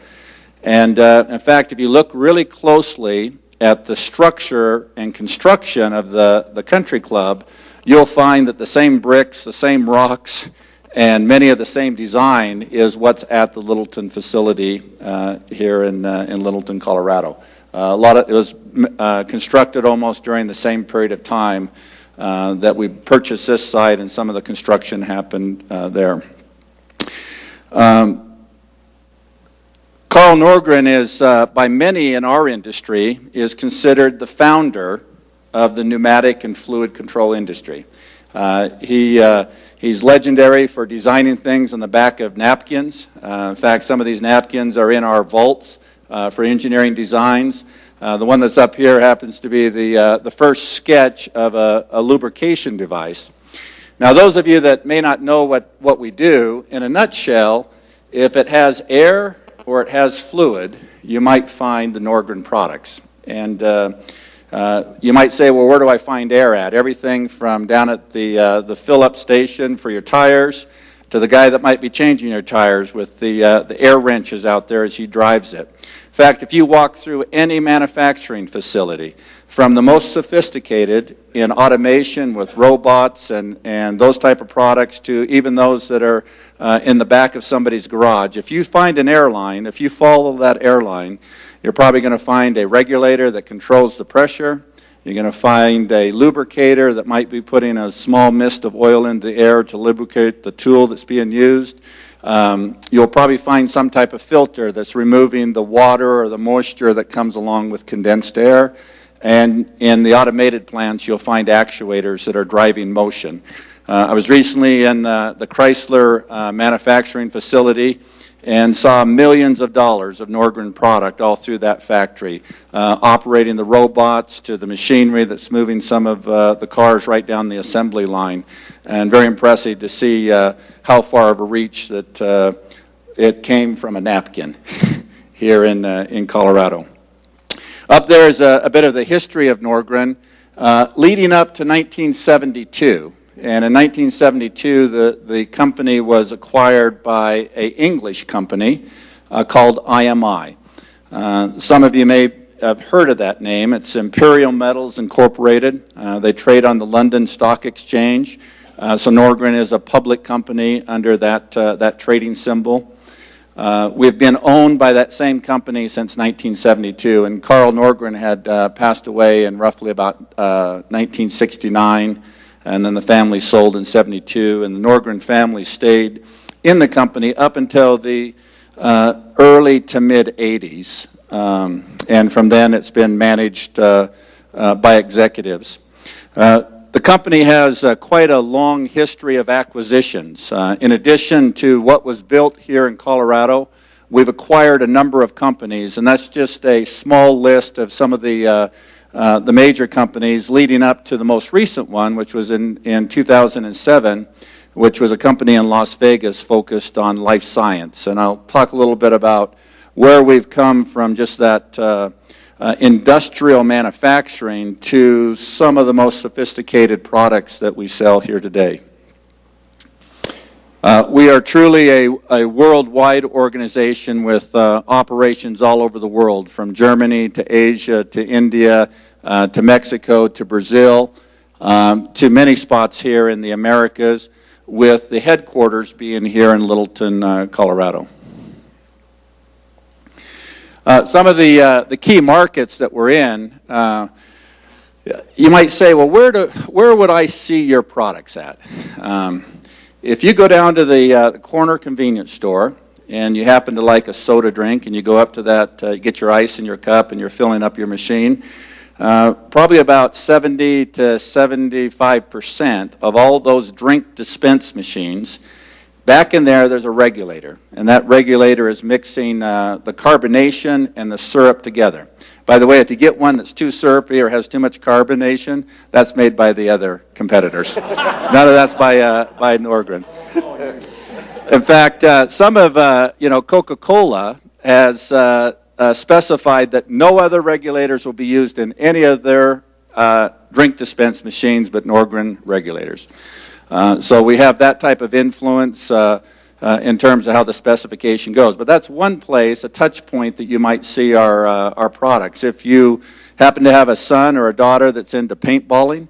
And in fact, if you look really closely at the structure and construction of the country club, you'll find that the same bricks, the same rocks, and many of the same design is what's at the Littleton facility here in Littleton, Colorado. It was constructed almost during the same period of time that we purchased this site, and some of the construction happened there. Carl Norgren is, by many in our industry, is considered the founder of the pneumatic and fluid control industry. He's legendary for designing things on the back of napkins. In fact, some of these napkins are in our vaults for engineering designs. The one that's up here happens to be the first sketch of a lubrication device. Now, those of you that may not know what we do, in a nutshell, if it has air or it has fluid, you might find the Norgren products. And you might say, well, where do I find air at? Everything from down at the fill-up station for your tires to the guy that might be changing your tires with the air wrenches out there as he drives it. In fact, if you walk through any manufacturing facility, from the most sophisticated in automation with robots and those type of products to even those that are in the back of somebody's garage, if you find an airline, if you follow that airline, you're probably going to find a regulator that controls the pressure. You're going to find a lubricator that might be putting a small mist of oil into the air to lubricate the tool that's being used. You'll probably find some type of filter that's removing the water or the moisture that comes along with condensed air. And in the automated plants, you'll find actuators that are driving motion. I was recently in the Chrysler manufacturing facility and saw millions of dollars of Norgren product all through that factory, operating the robots to the machinery that's moving some of the cars right down the assembly line. And very impressive to see how far of a reach that it came from a napkin here in Colorado. Up there is a bit of the history of Norgren, leading up to 1972. And in 1972, the company was acquired by an English company called IMI. Some of you may have heard of that name. It's Imperial Metals Incorporated. They trade on the London Stock Exchange. So Norgren is a public company under that trading symbol. We've been owned by that same company since 1972, and Carl Norgren had passed away in roughly about 1969. And then the family sold in 72, and the Norgren family stayed in the company up until the early to mid-'80s. And from then it's been managed by executives. The company has quite a long history of acquisitions. In addition to what was built here in Colorado, we've acquired a number of companies, and that's just a small list of some of the major companies leading up to the most recent one, which was in 2007, which was a company in Las Vegas focused on life science. And I'll talk a little bit about where we've come from just that industrial manufacturing to some of the most sophisticated products that we sell here today. We are truly a worldwide organization with operations all over the world, from Germany to Asia to India to Mexico to Brazil to many spots here in the Americas, with the headquarters being here in Littleton, Colorado. Some of the key markets that we're in, you might say, well, where would I see your products at? If you go down to the corner convenience store and you happen to like a soda drink and you go up to that, you get your ice in your cup and you're filling up your machine, probably about 70 to 75% of all those drink dispense machines, back in there's a regulator, and that regulator is mixing the carbonation and the syrup together. By the way, if you get one that's too syrupy or has too much carbonation, that's made by the other competitors. None of that's by Norgren. In fact, some of Coca-Cola has specified that no other regulators will be used in any of their drink dispense machines but Norgren regulators. So we have that type of influence in terms of how the specification goes. But that's one place, a touch point that you might see our products. If you happen to have a son or a daughter that's into paintballing,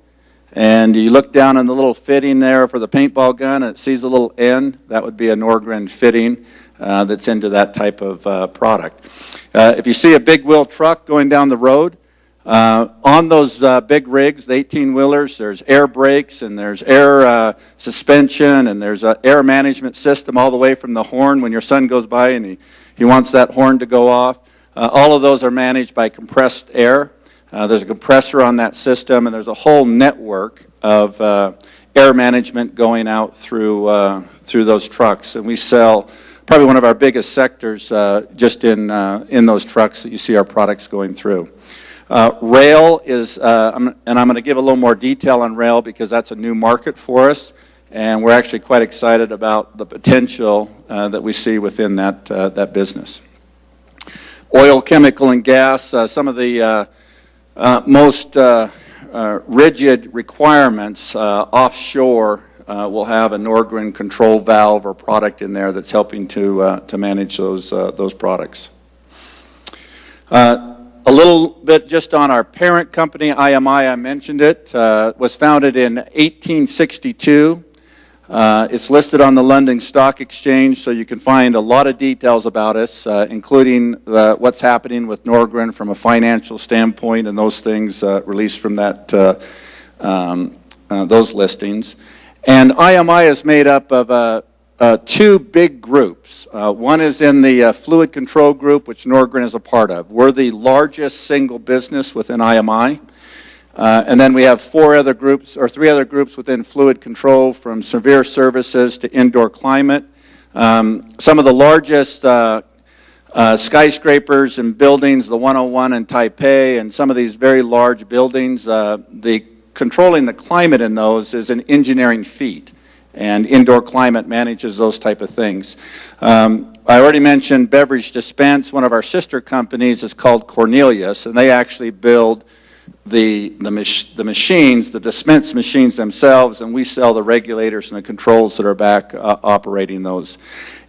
and you look down on the little fitting there for the paintball gun and it sees a little end, that would be a Norgren fitting that's into that type of product. If you see a big wheel truck going down the road, on those big rigs, the 18-wheelers, there's air brakes and there's air suspension and there's an air management system all the way from the horn when your son goes by and he wants that horn to go off. All of those are managed by compressed air. There's a compressor on that system, and there's a whole network of air management going out through those trucks. And we sell probably one of our biggest sectors just in those trucks that you see our products going through. Rail is, and I'm going to give a little more detail on rail because that's a new market for us, and we're actually quite excited about the potential that we see within that business. Oil, chemical, and gas, some of the most rigid requirements offshore will have a Norgren control valve or product in there that's helping to manage those products. A little bit just on our parent company, IMI, I mentioned it, was founded in 1862. It's listed on the London Stock Exchange, so you can find a lot of details about us, including what's happening with Norgren from a financial standpoint and those things released from that, those listings. And IMI is made up of two big groups. One is in the fluid control group, which Norgren is a part of. We're the largest single business within IMI. And then we have three other groups within fluid control, from severe services to indoor climate. Some of the largest skyscrapers and buildings, the 101 in Taipei, and some of these very large buildings, controlling the climate in those is an engineering feat, and indoor climate manages those type of things. I already mentioned beverage dispense. One of our sister companies is called Cornelius, and they actually build the machines, the dispense machines themselves, and we sell the regulators and the controls that are back operating those.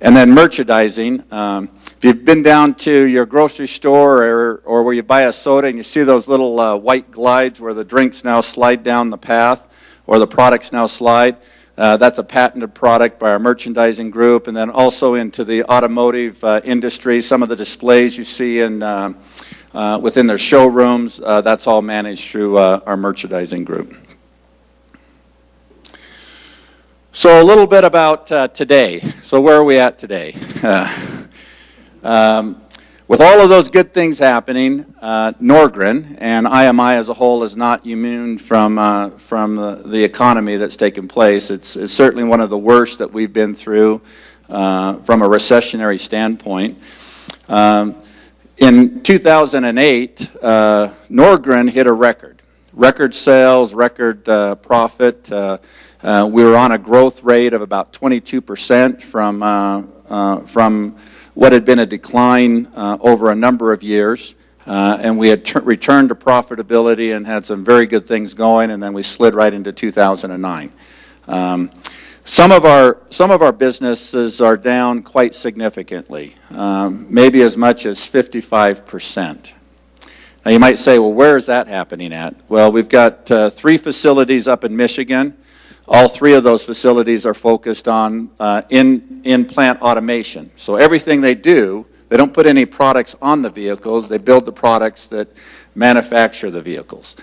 And then merchandising. If you've been down to your grocery store or where you buy a soda and you see those little white glides where the drinks now slide down the path or the products now slide, that's a patented product by our merchandising group. And then also into the automotive industry, some of the displays you see in within their showrooms, that's all managed through our merchandising group. So a little bit about today. So where are we at today? With all of those good things happening, Norgren and IMI as a whole is not immune from the economy that's taken place. It's certainly one of the worst that we've been through from a recessionary standpoint. In 2008, Norgren hit a record sales, record profit. We were on a growth rate of about 22% from what had been a decline over a number of years. And we had returned to profitability and had some very good things going, and then we slid right into 2009. Some of our businesses are down quite significantly, maybe as much as 55%. Now you might say, well, where is that happening at? Well, we've got 3 facilities up in Michigan. All 3 of those facilities are focused on in-plant automation. So everything they do, they don't put any products on the vehicles, they build the products that manufacture the vehicles.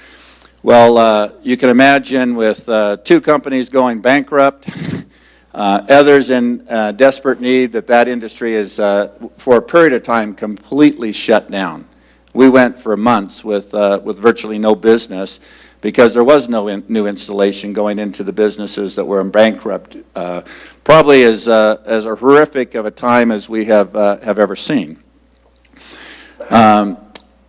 Well, you can imagine with 2 companies going bankrupt, others in desperate need, that industry is, for a period of time, completely shut down. We went for months with virtually no business because there was no new installation going into the businesses that were in bankrupt. Probably as horrific of a time as we have ever seen.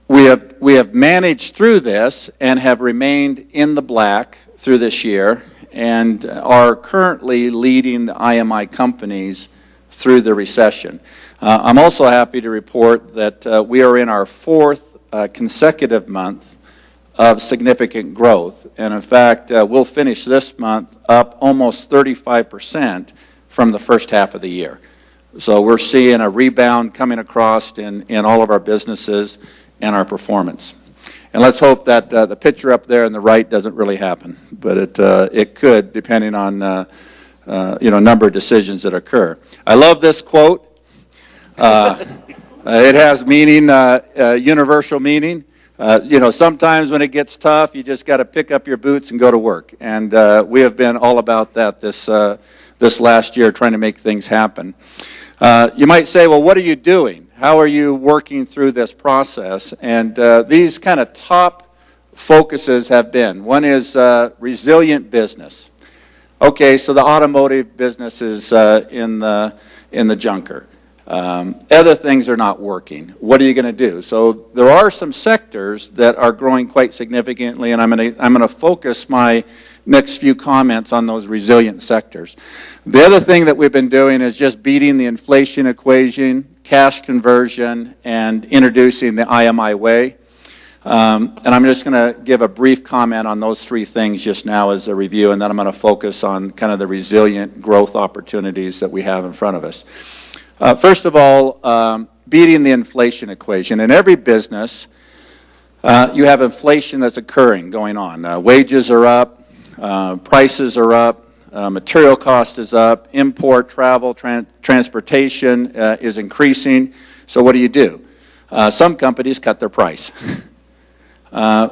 We have managed through this and have remained in the black through this year and are currently leading the IMI companies through the recession. I'm also happy to report that we are in our 4th consecutive month of significant growth. And in fact, we'll finish this month up almost 35% from the first half of the year. So we're seeing a rebound coming across in all of our businesses and our performance. And let's hope that the picture up there on the right doesn't really happen, but it could, depending on number of decisions that occur. I love this quote. It has meaning, universal meaning. Sometimes when it gets tough, you just got to pick up your boots and go to work. And we have been all about that this last year, trying to make things happen. You might say, well, what are you doing? How are you working through this process? And these kind of top focuses have been. One is resilient business. Okay, so the automotive business is in the junker. Other things are not working. What are you going to do? So there are some sectors that are growing quite significantly, and I'm going to focus my next few comments on those resilient sectors. The other thing that we've been doing is just beating the inflation equation, cash conversion, and introducing the IMI way. And I'm just going to give a brief comment on those three things just now as a review, and then I'm going to focus on kind of the resilient growth opportunities that we have in front of us. First of all, beating the inflation equation. In every business, you have inflation that's occurring, going on. Wages are up, prices are up, material cost is up, import, travel, transportation is increasing. So what do? Some companies cut their price.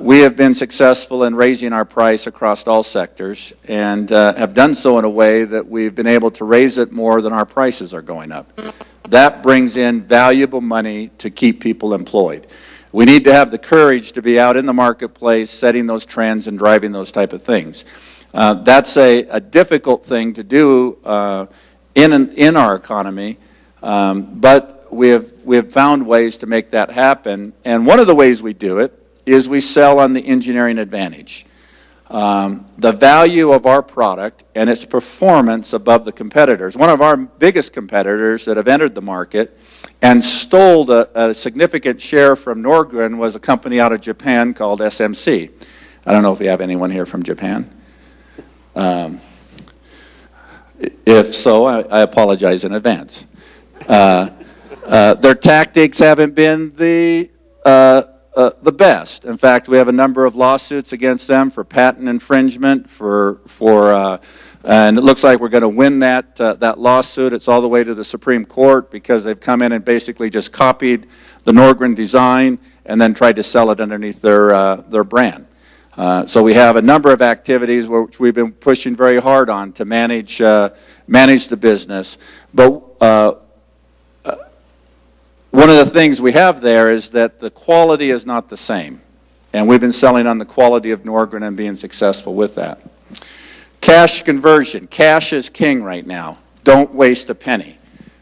We have been successful in raising our price across all sectors and have done so in a way that we've been able to raise it more than our prices are going up. That brings in valuable money to keep people employed. We need to have the courage to be out in the marketplace, setting those trends and driving those type of things. That's a difficult thing to do in our economy, but we have found ways to make that happen. And one of the ways we do it is we sell on the engineering advantage. The value of our product and its performance above the competitors. One of our biggest competitors that have entered the market and stole a significant share from Norgren was a company out of Japan called SMC. I don't know if we have anyone here from Japan. If so, I apologize in advance. Their tactics haven't been the best. In fact, we have a number of lawsuits against them for patent infringement, and it looks like we're going to win that lawsuit. It's all the way to the Supreme Court because they've come in and basically just copied the Norgren design and then tried to sell it underneath their brand. So we have a number of activities which we've been pushing very hard on to manage the business. But one of the things we have there is that the quality is not the same. And we've been selling on the quality of Norgren and being successful with that. Cash conversion. Cash is king right now. Don't waste a penny.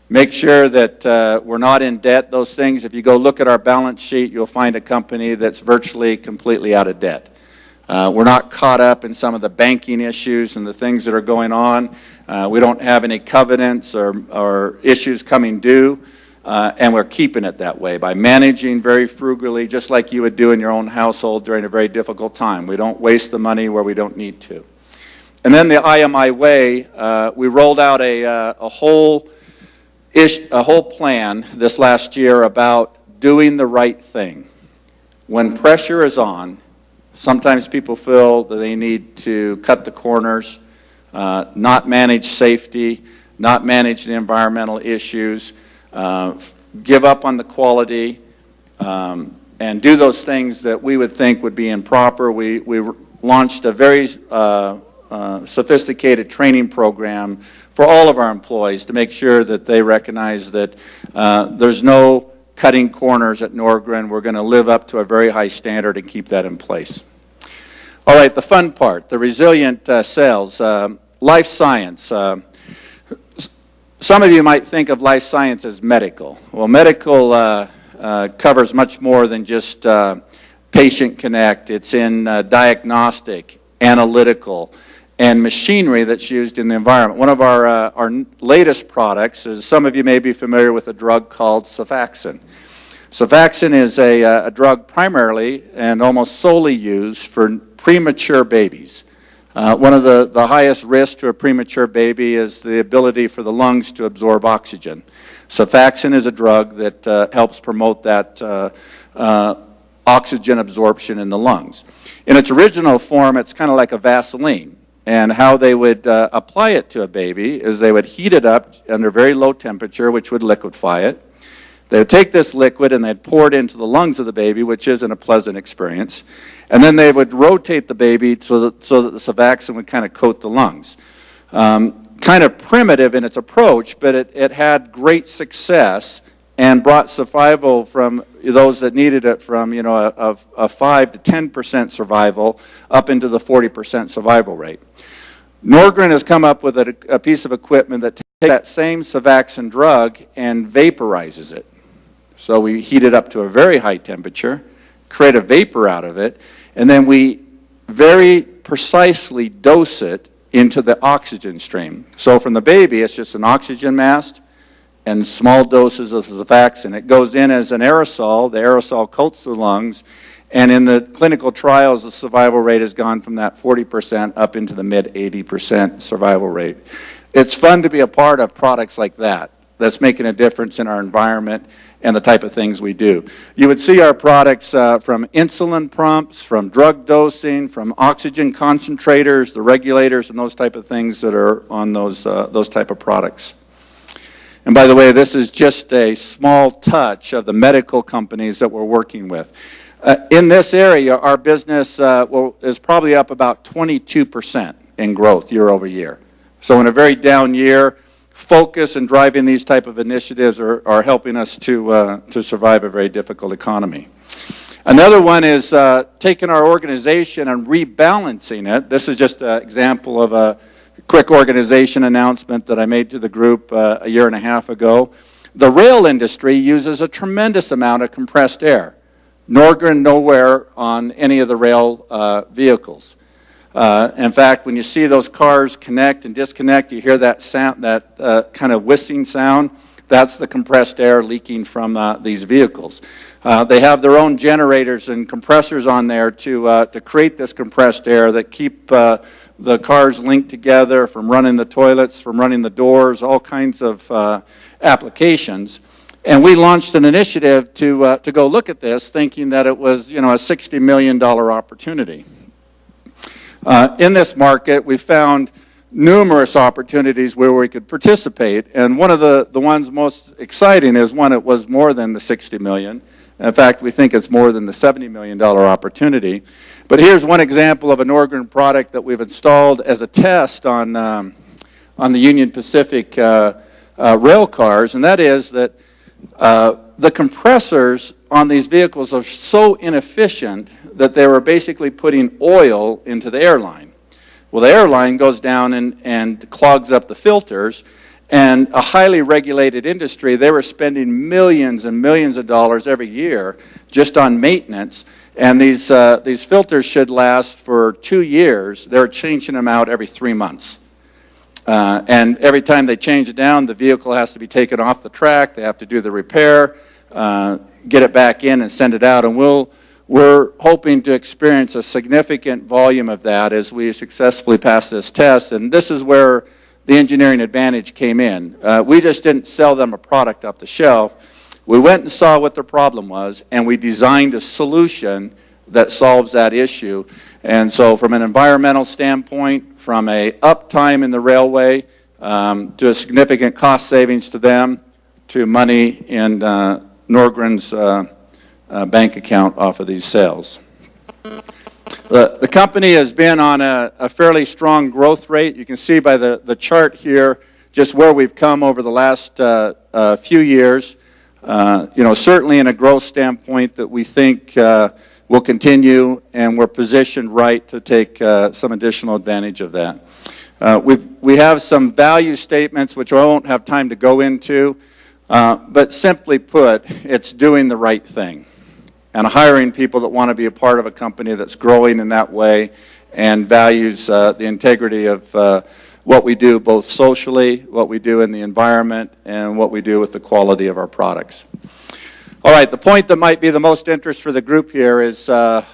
Make sure that we're not in debt. Those things, if you go look at our balance sheet, you'll find a company that's virtually completely out of debt. We're not caught up in some of the banking issues and the things that are going on. We don't have any covenants or issues coming due. And we're keeping it that way by managing very frugally, just like you would do in your own household during a very difficult time. We don't waste the money where we don't need to. And then the IMI way, we rolled out a whole plan this last year about doing the right thing. When pressure is on, sometimes people feel that they need to cut the corners, not manage safety, not manage the environmental issues, give up on the quality, and do those things that we would think would be improper. We launched a very sophisticated training program for all of our employees to make sure that they recognize that there's no cutting corners at Norgren. We're going to live up to a very high standard and keep that in place. All right, the fun part, the resilient sales, life science. Some of you might think of life science as medical. Well, medical covers much more than just patient connect. It's in diagnostic, analytical, and machinery that's used in the environment. One of our latest products is, some of you may be familiar with a drug called Cefaxin. Cefaxin is a drug primarily and almost solely used for premature babies. One of the highest risks to a premature baby is the ability for the lungs to absorb oxygen. Cefaxin is a drug that helps promote that oxygen absorption in the lungs. In its original form, it's kind of like a Vaseline. And how they would apply it to a baby is they would heat it up under very low temperature, which would liquefy it. They would take this liquid and they'd pour it into the lungs of the baby, which isn't a pleasant experience. And then they would rotate the baby so that the Cefaxin would kind of coat the lungs. Kind of primitive in its approach, but it had great success and brought survival from those that needed it from, a 5 to 10% survival up into the 40% survival rate. Norgren has come up with a piece of equipment that that same Suvaxyn drug and vaporizes it. So we heat it up to a very high temperature, create a vapor out of it, and then we very precisely dose it into the oxygen stream. So from the baby, it's just an oxygen mask and small doses of Suvaxyn. It goes in as an aerosol. The aerosol coats the lungs, and in the clinical trials, the survival rate has gone from that 40% up into the mid-80% survival rate. It's fun to be a part of products like that, that's making a difference in our environment and the type of things we do. You would see our products from insulin pumps, from drug dosing, from oxygen concentrators, the regulators, and those type of things that are on those type of products. And by the way, this is just a small touch of the medical companies that we're working with. In this area, our business is probably up about 22% in growth year over year. So in a very down year, focus and driving these type of initiatives are helping us to survive a very difficult economy. Another one is taking our organization and rebalancing it. This is just an example of a quick organization announcement that I made to the group a year and a half ago. The rail industry uses a tremendous amount of compressed air. Norgren nowhere on any of the rail vehicles. In fact, when you see those cars connect and disconnect, you hear that sound, that kind of whistling sound. That's the compressed air leaking from these vehicles. They have their own generators and compressors on there to create this compressed air that keep the cars linked together, from running the toilets, from running the doors, all kinds of applications. And we launched an initiative to go look at this, thinking that it was, you know, a $60 million opportunity. In this market, we found numerous opportunities where we could participate, and one of the ones most exciting is one that was more than the $60 million. In fact, we think it's more than the $70 million opportunity. But here's one example of an Norgren product that we've installed as a test on the Union Pacific rail cars, and that is that the compressors on these vehicles are so inefficient that they were basically putting oil into the airline. Well, the airline goes down and clogs up the filters, and a highly regulated industry, they were spending millions and millions of dollars every year just on maintenance, and these filters should last for 2 years. They're changing them out every 3 months. And every time they change it down, the vehicle has to be taken off the track, they have to do the repair, get it back in and send it out, and we're hoping to experience a significant volume of that as we successfully pass this test, and this is where the engineering advantage came in. We just didn't sell them a product off the shelf. We went and saw what their problem was, and we designed a solution that solves that issue. And so from an environmental standpoint, from a uptime in the railway, to a significant cost savings to them, to money in Norgren's bank account off of these sales. The company has been on a fairly strong growth rate. You can see by the chart here just where we've come over the last few years. You know, certainly in a growth standpoint that we think will continue, and we're positioned right to take some additional advantage of that. We have some value statements which I won't have time to go into, but simply put, it's doing the right thing and hiring people that want to be a part of a company that's growing in that way and values the integrity of what we do both socially, what we do in the environment, and what we do with the quality of our products. All right, the point that might be the most interest for the group here is, so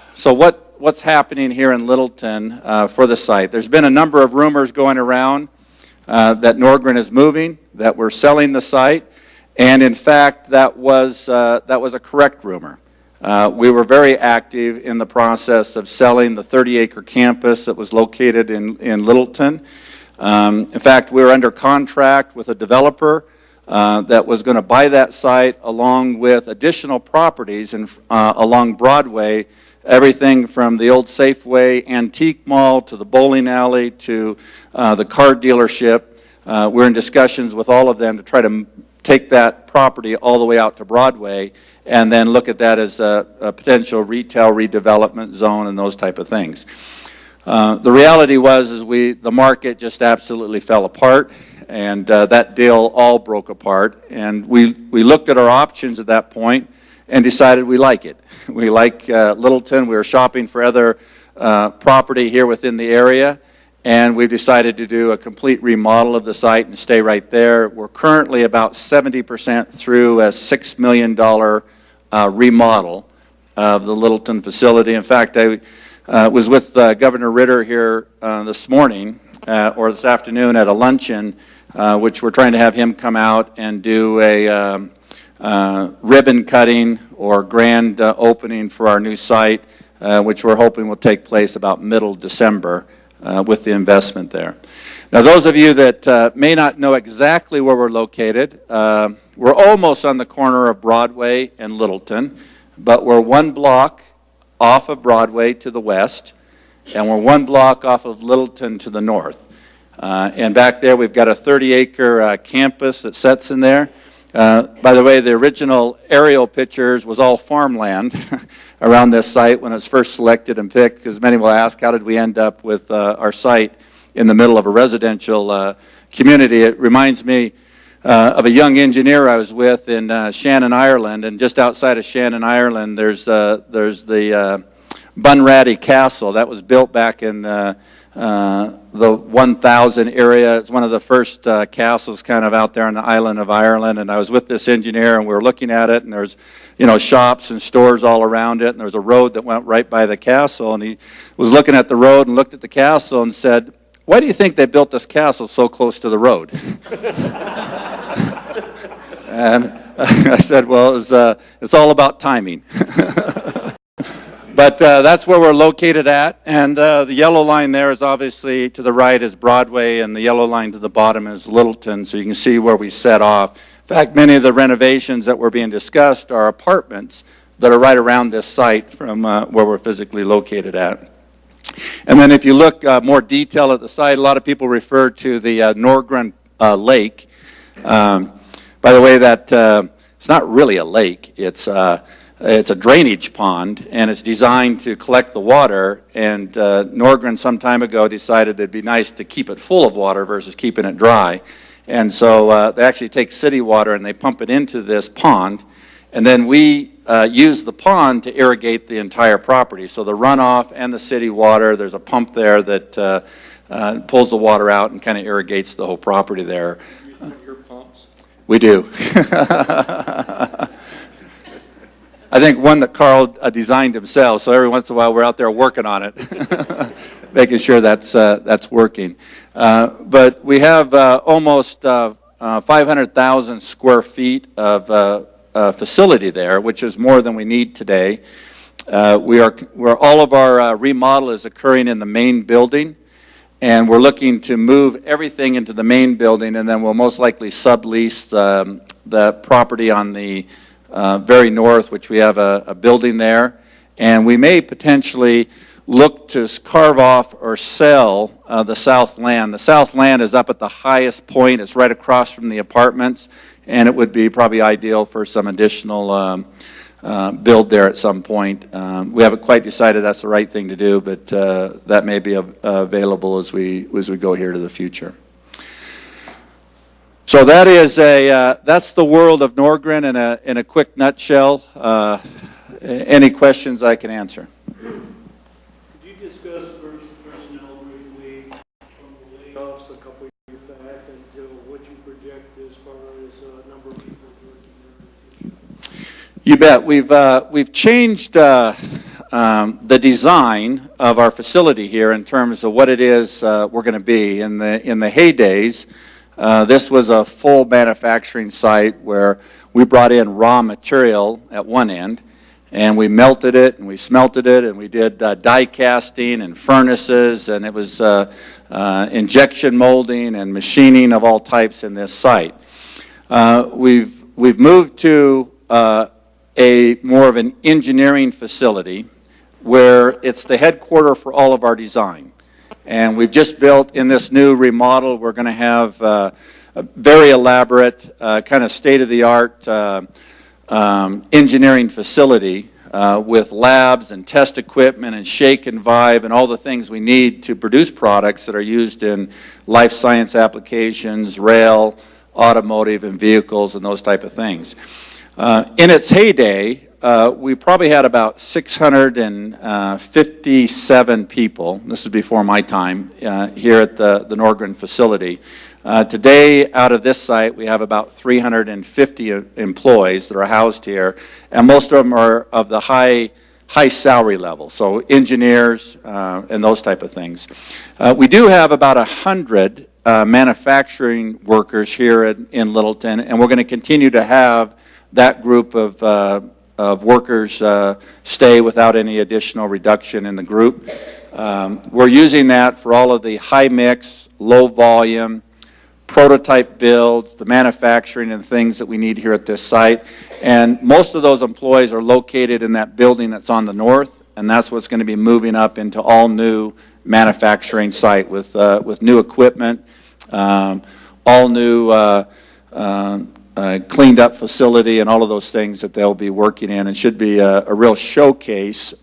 what's happening here in Littleton for the site? There's been a number of rumors going around that Norgren is moving, that we're selling the site, and in fact, that was a correct rumor. We were very active in the process of selling the 30-acre campus that was located in Littleton. In fact, we were under contract with a developer that was going to buy that site along with additional properties along Broadway, everything from the old Safeway Antique Mall to the bowling alley to the car dealership. We're in discussions with all of them to try to take that property all the way out to Broadway and then look at that as a potential retail redevelopment zone and those type of things. The reality was the market just absolutely fell apart, and that deal all broke apart. And we looked at our options at that point and decided we like it. We like Littleton. We were shopping for other property here within the area, and we've decided to do a complete remodel of the site and stay right there. We're currently about 70% through a $6 million remodel of the Littleton facility. In fact, I was with Governor Ritter here this morning, or this afternoon at a luncheon, which we're trying to have him come out and do a ribbon cutting or grand opening for our new site, which we're hoping will take place about middle December with the investment there. Now, those of you that may not know exactly where we're located, we're almost on the corner of Broadway and Littleton, but we're one block off of Broadway to the west, and we're one block off of Littleton to the north. And back there, we've got a 30-acre campus that sits in there. By the way, the original aerial pictures was all farmland around this site when it was first selected and picked, because many will ask, how did we end up with our site in the middle of a residential community? It reminds me of a young engineer I was with in Shannon, Ireland, and just outside of Shannon, Ireland, there's the Bunratty Castle that was built back in the 1000 area. It's one of the first castles kind of out there on the island of Ireland, and I was with this engineer, and we were looking at it, and there's, you know, shops and stores all around it, and there was a road that went right by the castle, and he was looking at the road and looked at the castle and said, "Why do you think they built this castle so close to the road?" And I said, well, it's all about timing. But that's where we're located at, and the yellow line there is obviously to the right is Broadway, and the yellow line to the bottom is Littleton, so you can see where we set off. In fact, many of the renovations that were being discussed are apartments that are right around this site from where we're physically located at. And then if you look more detail at the site, a lot of people refer to the Norgren Lake. By the way, that it's not really a lake. It's a drainage pond, and it's designed to collect the water. And Norgren some time ago decided it'd be nice to keep it full of water versus keeping it dry. And so they actually take city water and they pump it into this pond. And then we use the pond to irrigate the entire property. So the runoff and the city water, there's a pump there that pulls the water out and kind of irrigates the whole property there. Your pumps? We do. I think one that Carl designed himself, so every once in a while we're out there working on it, making sure that's working. But we have almost 500,000 square feet of facility there, which is more than we need today. Where all of our remodel is occurring in the main building, and we're looking to move everything into the main building, and then we'll most likely sublease the property on the very north, which we have a building there, and we may potentially look to carve off or sell the south land. The south land is up at the highest point. It's right across from the apartments, and it would be probably ideal for some additional build there at some point. We haven't quite decided that's the right thing to do, but that may be available as we go here to the future. So that is that's the world of Norgren in a quick nutshell. Any questions I can answer? Could you discuss personnel briefly from the layoffs a couple of years back and what you project as far as number of people working there in the future? You bet. We've changed the design of our facility here in terms of what it is we're going to be. In the heydays, this was a full manufacturing site where we brought in raw material at one end, and we melted it and we smelted it, and we did die casting and furnaces, and it was injection molding and machining of all types in this site. We've moved to a more of an engineering facility where it's the headquarter for all of our design. And we've just built in this new remodel, we're going to have a very elaborate, kind of state-of-the-art engineering facility with labs and test equipment and shake and vibe and all the things we need to produce products that are used in life science applications, rail, automotive, and vehicles, and those type of things. In its heyday, we probably had about 657 people, this is before my time, here at the Norgren facility. Today, out of this site, we have about 350 employees that are housed here, and most of them are of the high salary level, so engineers and those type of things. We do have about 100 manufacturing workers here in Littleton, and we're going to continue to have that group of workers stay without any additional reduction in the group. We're using that for all of the high mix, low volume, prototype builds, the manufacturing and things that we need here at this site. And most of those employees are located in that building that's on the north, and that's what's going to be moving up into all new manufacturing site with new equipment, all new cleaned up facility and all of those things that they'll be working in, and should be a real showcase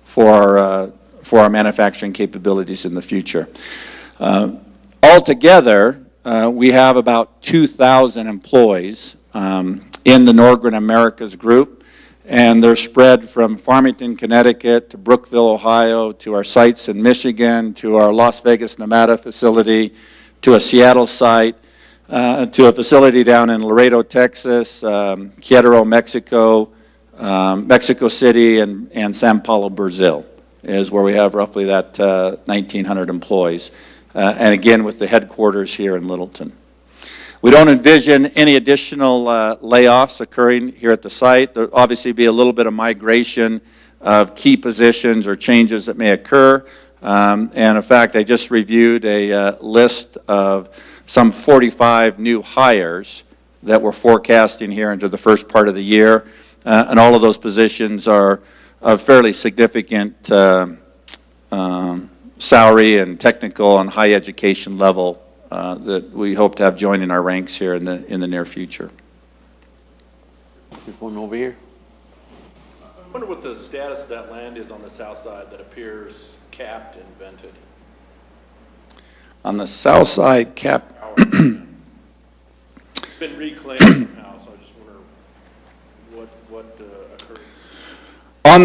for our manufacturing capabilities in the future. Altogether, we have about 2,000 employees in the Norgren Americas group, and they're spread from Farmington, Connecticut to Brookville, Ohio, to our sites in Michigan, to our Las Vegas, Nevada facility, to a Seattle site, to a facility down in Laredo, Texas, Querétaro, Mexico, Mexico City, and Sao Paulo, Brazil, is where we have roughly that 1,900 employees. And again, with the headquarters here in Littleton. We don't envision any additional layoffs occurring here at the site. There'll obviously be a little bit of migration of key positions or changes that may occur. And in fact, I just reviewed a list of some 45 new hires that we're forecasting here into the first part of the year. And all of those positions are of fairly significant salary and technical and high education level that we hope to have joining our ranks here in the near future. One over here. I wonder what the status of that land is on the south side that appears capped and vented. On the south side, It's been reclaimed somehow, so I just wonder what occurred. On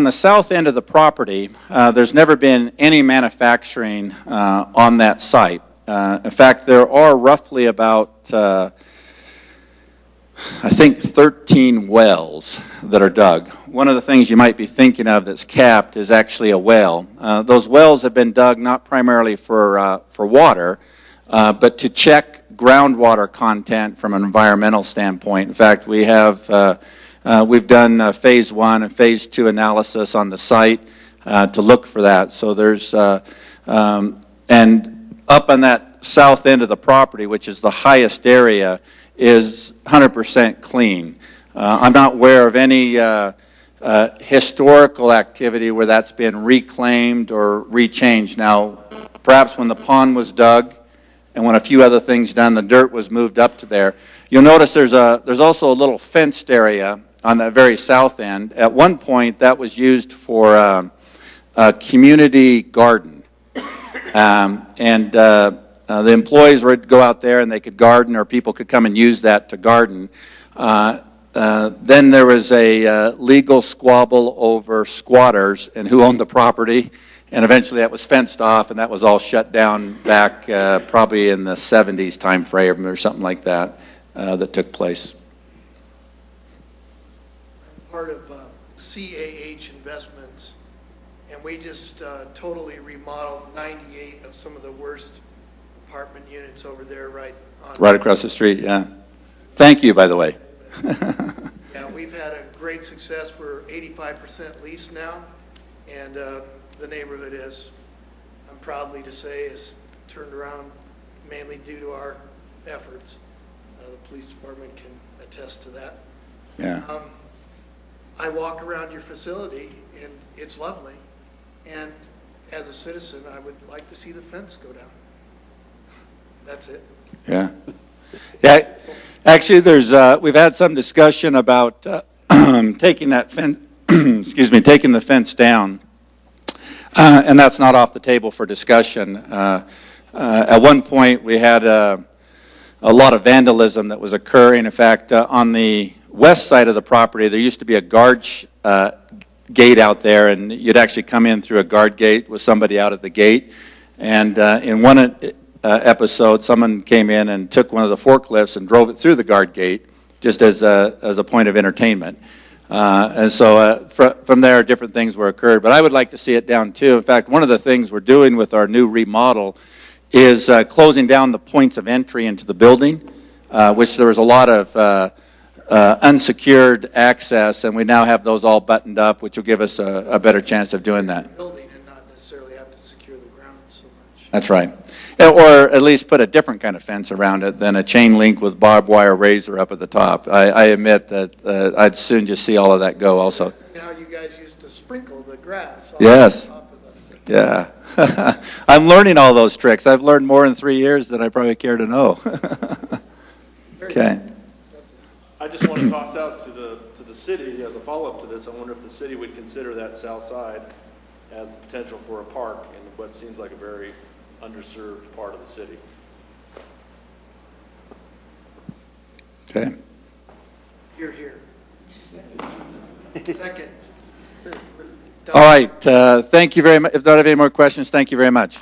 the south end of the property, there's never been any manufacturing on that site. In fact, there are roughly about, I think, 13 wells that are dug. One of the things you might be thinking of that's capped is actually a well. Those wells have been dug not primarily for water, but to check groundwater content from an environmental standpoint. In fact, we have we've done phase 1 and phase 2 analysis on the site to look for that. So there's, and up on that south end of the property, which is the highest area, is 100% clean. I'm not aware of any historical activity where that's been reclaimed or rechanged. Now, perhaps when the pond was dug and when a few other things done, the dirt was moved up to there. You'll notice there's also a little fenced area on the very south end. At one point, that was used for a community garden. The employees would go out there and they could garden, or people could come and use that to garden. Then there was a legal squabble over squatters and who owned the property, and eventually that was fenced off, and that was all shut down back probably in the 70s time frame or something like that that took place. Part of CAH Investments, and we just totally remodeled 98 of some of the worst apartment units over there right across the street, yeah. Thank you, by the way. Yeah, we've had a great success. We're 85% leased now, and the neighborhood is, I'm proudly to say, is turned around mainly due to our efforts. The police department can attest to that. Yeah. I walk around your facility, and it's lovely. And as a citizen, I would like to see the fence go down. That's it. Yeah. Yeah. Actually, we've had some discussion about taking that fence, excuse me, taking the fence down, and that's not off the table for discussion. At one point, we had a lot of vandalism that was occurring. In fact, on the west side of the property, there used to be a guard gate out there, and you'd actually come in through a guard gate with somebody out at the gate. And in one episode, someone came in and took one of the forklifts and drove it through the guard gate, just as a point of entertainment. And so from there, different things were occurred. But I would like to see it down too. In fact, one of the things we're doing with our new remodel is closing down the points of entry into the building, which there was a lot of unsecured access, and we now have those all buttoned up, which will give us a better chance of doing that. Building and not necessarily have to secure the ground so much. That's right. Or at least put a different kind of fence around it than a chain link with barbed wire razor up at the top. I admit that I'd soon just see all of that go also. How you guys used to sprinkle the grass. Yes. Yeah. I'm learning all those tricks. I've learned more in 3 years than I probably care to know. Okay. I just want to toss out to the city as a follow-up to this. I wonder if the city would consider that south side as potential for a park in what seems like a very underserved part of the city. Okay. You're here. Second. All right. Thank you very much. If you don't have any more questions, thank you very much.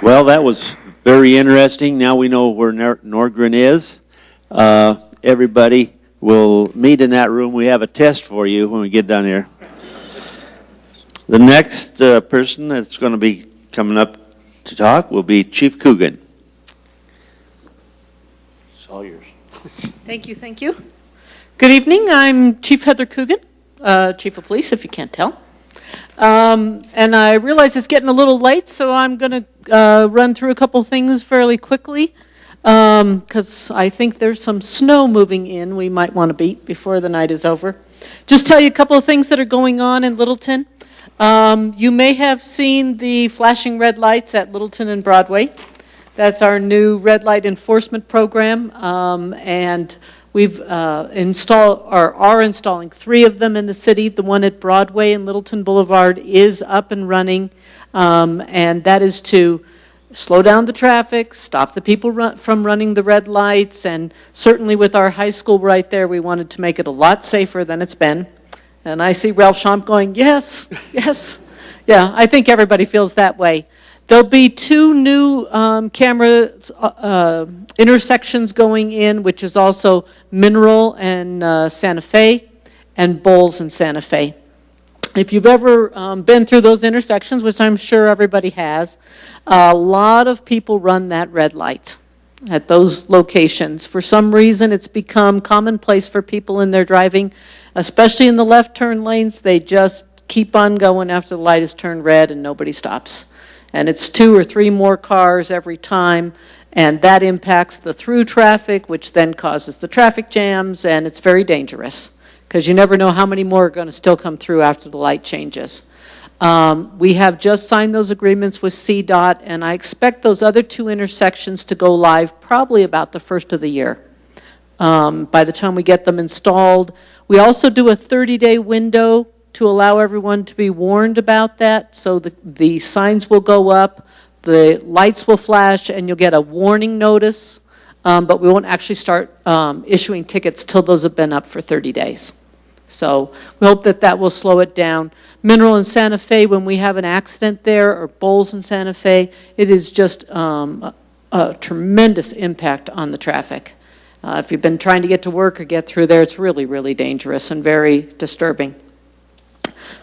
Well, that was very interesting. Now we know where Nordgren is. Everybody will meet in that room. We have a test for you when we get down here. The next person that's going to be coming up to talk will be Chief Coogan. It's all yours. Thank you, thank you. Good evening, I'm Chief Heather Coogan, Chief of Police, if you can't tell. And I realize it's getting a little late, so I'm going to run through a couple things fairly quickly, because I think there's some snow moving in we might want to beat before the night is over. Just tell you a couple of things that are going on in Littleton. You may have seen the flashing red lights at Littleton and Broadway. That's our new red light enforcement program, and we've are installing 3 of them in the city. The one at Broadway and Littleton Boulevard is up and running, and that is to slow down the traffic, stop the people from running the red lights, and certainly with our high school right there, we wanted to make it a lot safer than it's been. And I see Ralph Schomp going, yes, yes. Yeah, I think everybody feels that way. There'll be 2 new camera intersections going in, which is also Mineral and Santa Fe, and Bowles and Santa Fe. If you've ever been through those intersections, which I'm sure everybody has, a lot of people run that red light at those locations. For some reason, it's become commonplace for people in their driving, especially in the left turn lanes. They just keep on going after the light is turned red and nobody stops. And it's 2 or 3 more cars every time, and that impacts the through traffic, which then causes the traffic jams, and it's very dangerous because you never know how many more are going to still come through after the light changes. We have just signed those agreements with CDOT, and I expect those other 2 intersections to go live probably about the first of the year. By the time we get them installed, we also do a 30-day window to allow everyone to be warned about that. So the signs will go up, the lights will flash, and you'll get a warning notice, but we won't actually start issuing tickets till those have been up for 30 days. So we hope that that will slow it down. Mineral in Santa Fe, when we have an accident there, or Bowles in Santa Fe, it is just a tremendous impact on the traffic. If you've been trying to get to work or get through there, it's really, really dangerous and very disturbing.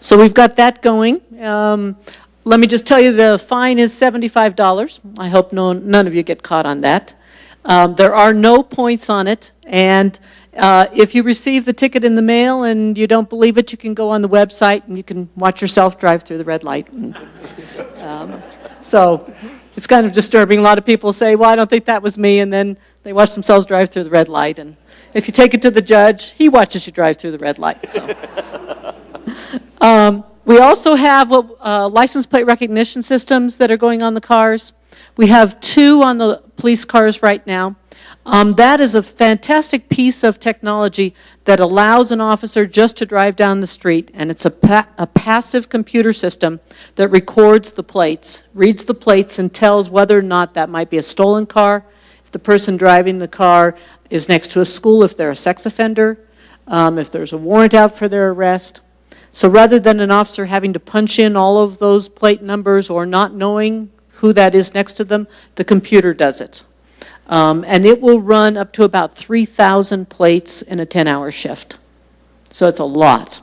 So we've got that going. Let me just tell you the fine is $75. I hope none of you get caught on that. There are no points on it, and if you receive the ticket in the mail and you don't believe it, you can go on the website and you can watch yourself drive through the red light. So it's kind of disturbing. A lot of people say, well, I don't think that was me, and then they watch themselves drive through the red light. And if you take it to the judge, he watches you drive through the red light. So. We also have license plate recognition systems that are going on the cars. We have 2 on the police cars right now. That is a fantastic piece of technology that allows an officer just to drive down the street, and it's a passive computer system that records the plates, reads the plates, and tells whether or not that might be a stolen car, if the person driving the car is next to a school, if they're a sex offender, if there's a warrant out for their arrest. So rather than an officer having to punch in all of those plate numbers or not knowing who that is next to them, the computer does it. And it will run up to about 3,000 plates in a 10-hour shift. So it's a lot.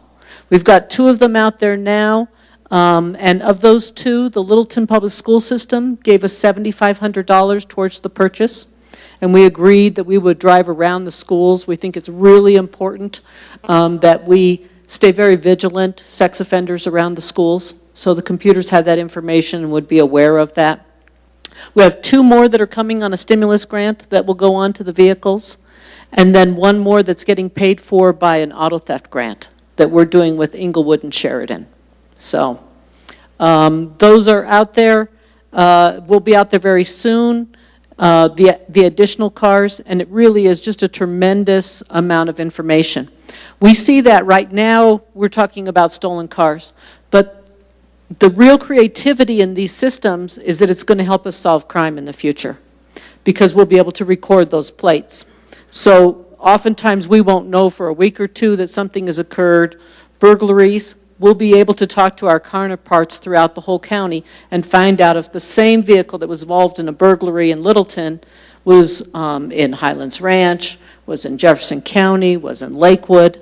We've got 2 of them out there now, and of those 2, the Littleton Public School System gave us $7,500 towards the purchase, and we agreed that we would drive around the schools. We think it's really important that we stay very vigilant, sex offenders around the schools, so the computers have that information and would be aware of that. We have 2 more that are coming on a stimulus grant that will go on to the vehicles, and then 1 more that's getting paid for by an auto theft grant that we're doing with Inglewood and Sheridan. So those are out there. We'll be out there very soon, the additional cars, and it really is just a tremendous amount of information. We see that right now we're talking about stolen cars, but the real creativity in these systems is that it's going to help us solve crime in the future because we'll be able to record those plates. So oftentimes we won't know for a week or 2 that something has occurred. Burglaries, we'll be able to talk to our counterparts throughout the whole county and find out if the same vehicle that was involved in a burglary in Littleton was in Highlands Ranch, was in Jefferson County, was in Lakewood.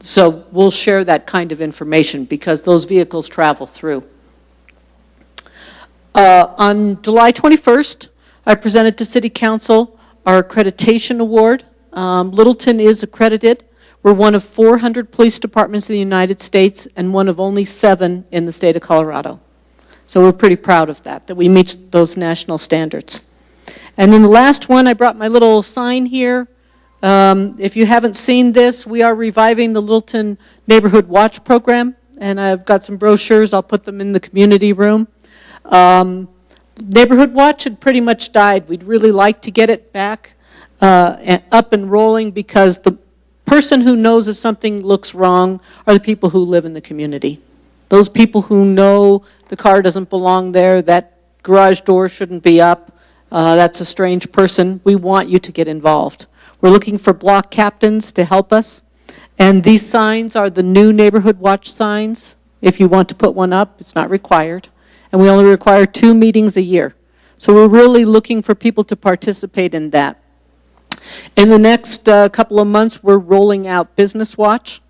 So we'll share that kind of information because those vehicles travel through. On July 21st, I presented to City Council our accreditation award. Littleton is accredited. We're one of 400 police departments in the United States and one of only 7 in the state of Colorado. So we're pretty proud of that we meet those national standards. And then the last one, I brought my little sign here. If you haven't seen this, we are reviving the Littleton Neighborhood Watch program, and I've got some brochures. I'll put them in the community room. Neighborhood Watch had pretty much died. We'd really like to get it back up and rolling because the person who knows if something looks wrong are the people who live in the community. Those people who know the car doesn't belong there, that garage door shouldn't be up, that's a strange person. We want you to get involved. We're looking for block captains to help us. And these signs are the new Neighborhood Watch signs. If you want to put one up, it's not required. And we only require 2 meetings a year. So we're really looking for people to participate in that. In the next couple of months, we're rolling out Business Watch,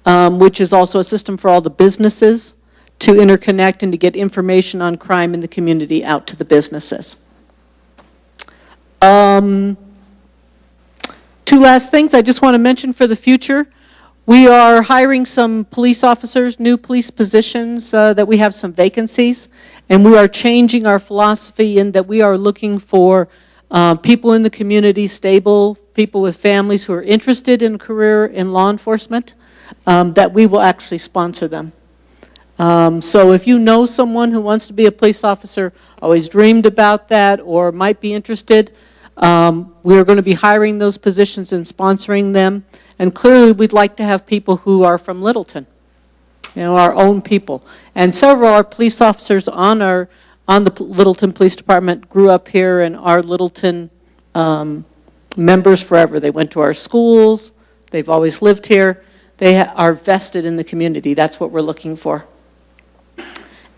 which is also a system for all the businesses to interconnect and to get information on crime in the community out to the businesses. 2 last things I just want to mention for the future. We are hiring some police officers, new police positions, that we have some vacancies, and we are changing our philosophy in that we are looking for people in the community, stable people with families who are interested in a career in law enforcement, that we will actually sponsor them. So if you know someone who wants to be a police officer, always dreamed about that, or might be interested, we are going to be hiring those positions and sponsoring them. And clearly, we'd like to have people who are from Littleton, our own people. And several of our police officers on the Littleton Police Department grew up here and are Littleton members forever. They went to our schools. They've always lived here. They are vested in the community. That's what we're looking for.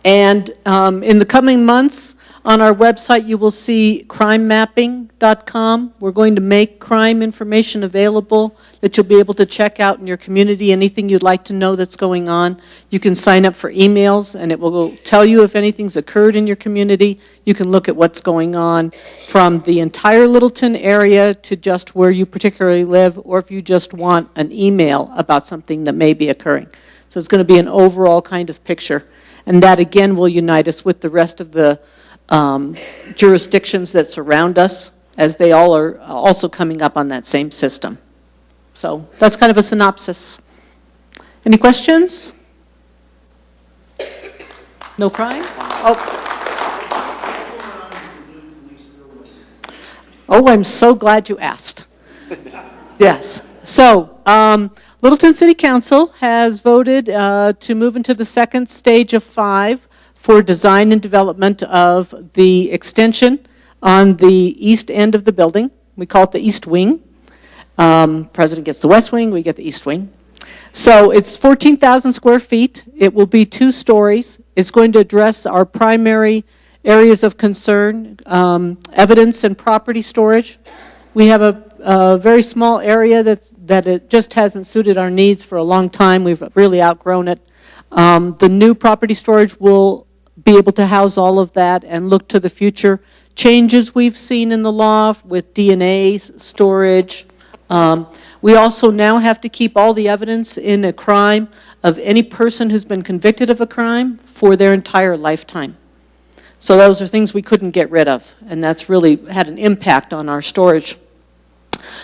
And in the coming months, on our website, you will see crimemapping.com. We're going to make crime information available that you'll be able to check out in your community. Anything you'd like to know that's going on, you can sign up for emails, and it will tell you if anything's occurred in your community. You can look at what's going on from the entire Littleton area to just where you particularly live, or if you just want an email about something that may be occurring. So it's going to be an overall kind of picture. And that, again, will unite us with the rest of the jurisdictions that surround us, as they all are also coming up on that same system. So that's kind of a synopsis. Any questions? No crime? Oh. Oh, I'm so glad you asked. Yes. So, Littleton City Council has voted to move into the second stage of 5 for design and development of the extension on the east end of the building. We call it the east wing. President gets the west wing, we get the east wing. So it's 14,000 square feet. It will be 2 stories. It's going to address our primary areas of concern, evidence and property storage. We have a very small area that it just hasn't suited our needs for a long time. We've really outgrown it. The new property storage will be able to house all of that and look to the future changes we've seen in the law with DNA storage. We also now have to keep all the evidence in a crime of any person who's been convicted of a crime for their entire lifetime. So those are things we couldn't get rid of, and that's really had an impact on our storage.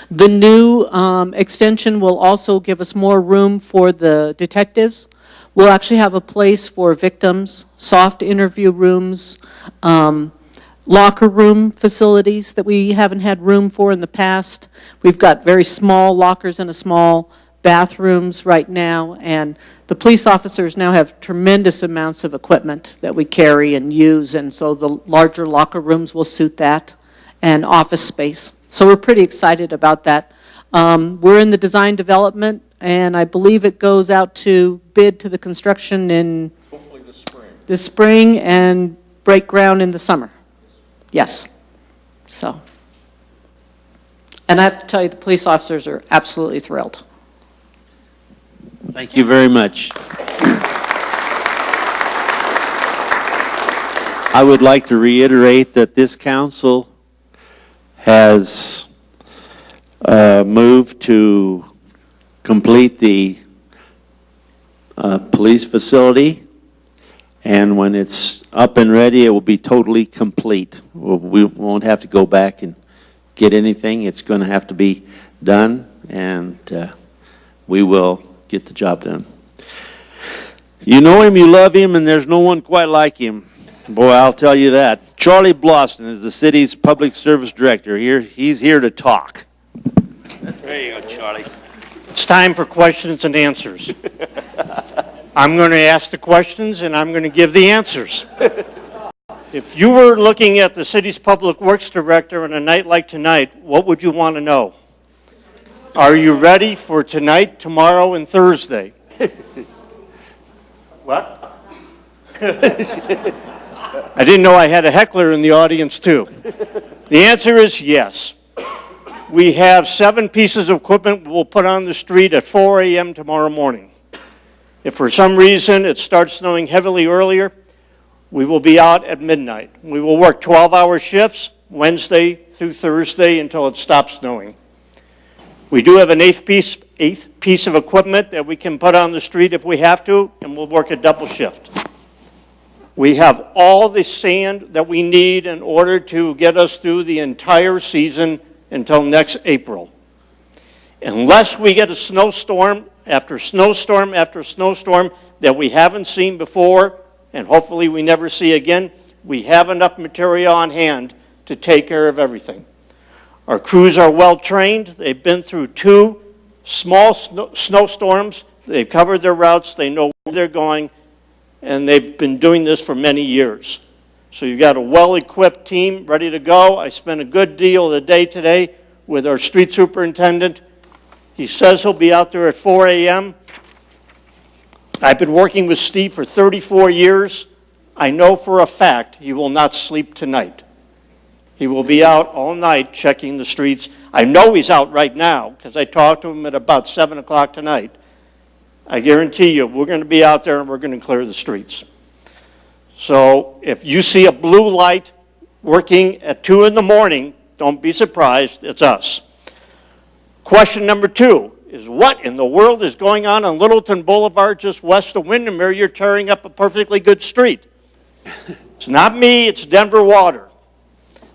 The new extension will also give us more room for the detectives. We'll actually have a place for victims, soft interview rooms, locker room facilities that we haven't had room for in the past. We've got very small lockers and a small bathrooms right now, and the police officers now have tremendous amounts of equipment that we carry and use, and so the larger locker rooms will suit that, and office space. So we're pretty excited about that. We're in the design development, and I believe it goes out to bid to the construction in Hopefully this spring. this spring and break ground in the summer. Yes. So. And I have to tell you, the police officers are absolutely thrilled. Thank you very much. I would like to reiterate that this council has moved to complete the police facility, and when it's up and ready, it will be totally complete. We won't have to go back and get anything. It's going to have to be done, and we will get the job done. You know him, you love him, and there's no one quite like him. Boy, I'll tell you that. Charlie Bloston is the city's public service director. He's here to talk. There you go, Charlie. It's time for questions and answers. I'm going to ask the questions and I'm going to give the answers. If you were looking at the city's public works director on a night like tonight, what would you want to know? Are you ready for tonight, tomorrow, and Thursday? What? I didn't know I had a heckler in the audience too. The answer is yes. We have 7 pieces of equipment we'll put on the street at 4 a.m. tomorrow morning. If for some reason it starts snowing heavily earlier, we will be out at midnight. We will work 12-hour shifts Wednesday through Thursday until it stops snowing. We do have an eighth piece of equipment that we can put on the street if we have to, and we'll work a double shift. We have all the sand that we need in order to get us through the entire season until next April. Unless we get a snowstorm after snowstorm after snowstorm that we haven't seen before, and hopefully we never see again, we have enough material on hand to take care of everything. Our crews are well trained. They've been through 2 small snowstorms. They've covered their routes. They know where they're going, and they've been doing this for many years. So you've got a well-equipped team ready to go. I spent a good deal of the day today with our street superintendent. He says he'll be out there at 4 a.m. I've been working with Steve for 34 years. I know for a fact he will not sleep tonight. He will be out all night checking the streets. I know he's out right now because I talked to him at about 7 o'clock tonight. I guarantee you we're going to be out there and we're going to clear the streets. So if you see a blue light working at 2 in the morning, don't be surprised, it's us. Question number 2 is, what in the world is going on Littleton Boulevard just west of Windermere? You're tearing up a perfectly good street. It's not me, it's Denver Water.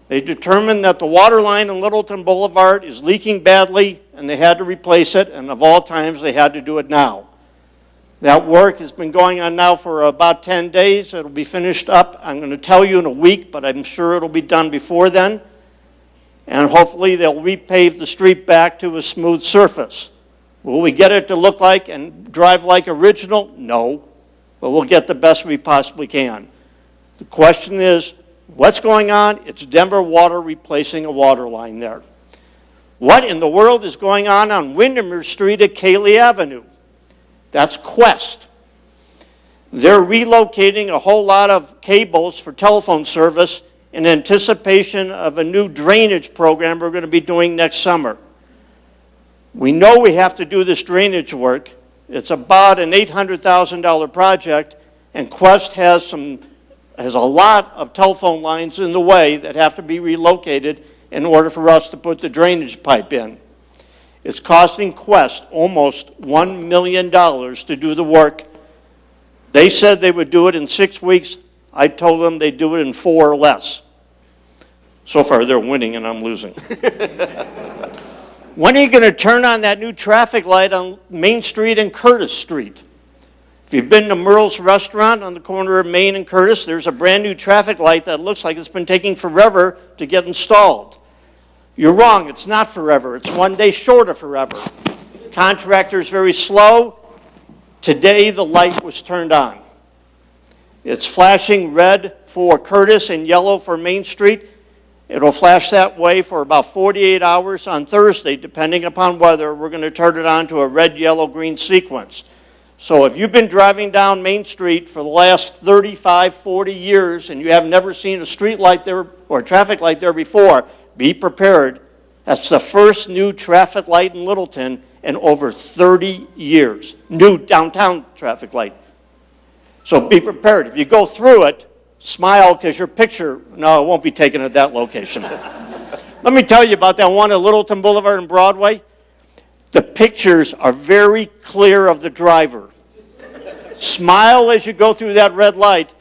They determined that the water line in Littleton Boulevard is leaking badly and they had to replace it, and of all times they had to do it now. That work has been going on now for about 10 days. It'll be finished up, I'm going to tell you, in a week, but I'm sure it'll be done before then. and hopefully they'll repave the street back to a smooth surface. Will we get it to look like and drive like original? No, but we'll get the best we possibly can. The question is, what's going on? It's Denver Water replacing a water line there. What in the world is going on Windermere Street at Cayley Avenue? That's Quest. They're relocating a whole lot of cables for telephone service in anticipation of a new drainage program we're going to be doing next summer. We know we have to do this drainage work. It's about an $800,000 project, and Quest has a lot of telephone lines in the way that have to be relocated in order for us to put the drainage pipe in. It's costing Quest almost $1 million to do the work. They said they would do it in 6 weeks. I told them they'd do it in 4 or less. So far, they're winning and I'm losing. When are you going to turn on that new traffic light on Main Street and Curtis Street? If you've been to Merle's Restaurant on the corner of Main and Curtis, there's a brand new traffic light that looks like it's been taking forever to get installed. You're wrong, it's not forever. It's 1 day short of forever. Contractor's very slow. Today the light was turned on. It's flashing red for Curtis and yellow for Main Street. It'll flash that way for about 48 hours on Thursday, depending upon weather. We're going to turn it on to a red, yellow, green sequence. So if you've been driving down Main Street for the last 35, 40 years and you have never seen a street light there or a traffic light there before, be prepared. That's the first new traffic light in Littleton in over 30 years. New downtown traffic light. So be prepared. If you go through it, smile because your picture, no, it won't be taken at that location. Let me tell you about that one at Littleton Boulevard and Broadway. The pictures are very clear of the driver. Smile as you go through that red light.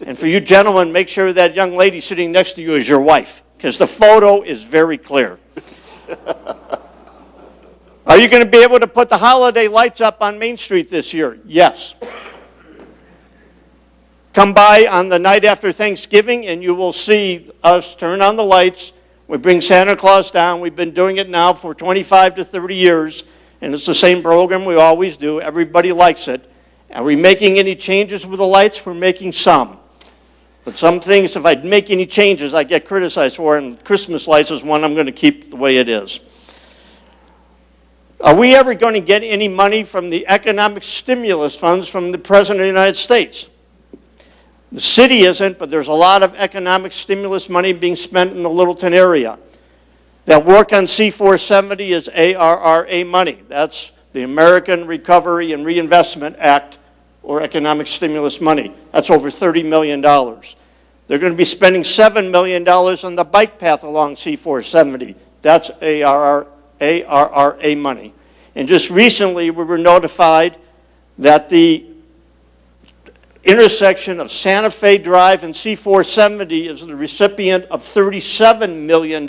And for you gentlemen, make sure that young lady sitting next to you is your wife, because the photo is very clear. Are you going to be able to put the holiday lights up on Main Street this year? Yes. Come by on the night after Thanksgiving and you will see us turn on the lights. We bring Santa Claus down. We've been doing it now for 25 to 30 years, and it's the same program we always do. Everybody likes it. Are we making any changes with the lights? We're making some. But some things, if I make any changes, I get criticized for, and Christmas lights is one I'm going to keep the way it is. Are we ever going to get any money from the economic stimulus funds from the President of the United States? The city isn't, but there's a lot of economic stimulus money being spent in the Littleton area. That work on C-470 is ARRA money. That's the American Recovery and Reinvestment Act, or economic stimulus money. That's over $30 million. They're going to be spending $7 million on the bike path along C-470. That's ARRA money. And just recently, we were notified that the intersection of Santa Fe Drive and C-470 is the recipient of $37 million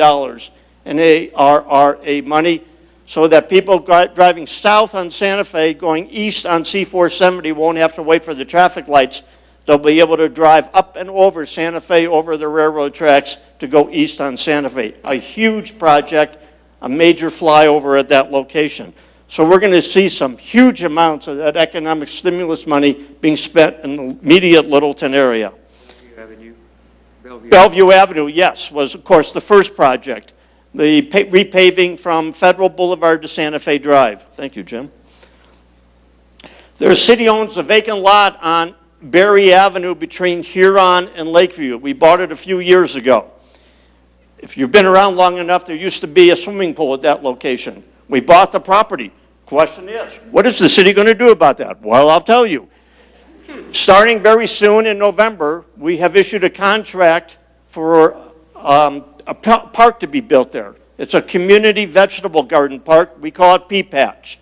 in ARRA money, so that people driving south on Santa Fe going east on C-470 won't have to wait for the traffic lights. They'll be able to drive up and over Santa Fe over the railroad tracks to go east on Santa Fe. A huge project, a major flyover at that location. So we're going to see some huge amounts of that economic stimulus money being spent in the immediate Littleton area. Bellevue Avenue, yes, was of course the first project. The repaving from Federal Boulevard to Santa Fe Drive. Thank you, Jim. The city owns a vacant lot on Berry Avenue between Huron and Lakeview. We bought it a few years ago. If you've been around long enough, there used to be a swimming pool at that location. We bought the property. Question is, what is the city going to do about that? Well, I'll tell you. Starting very soon in November, we have issued a contract for a park to be built there. It's a community vegetable garden park. We call it Pea Patch.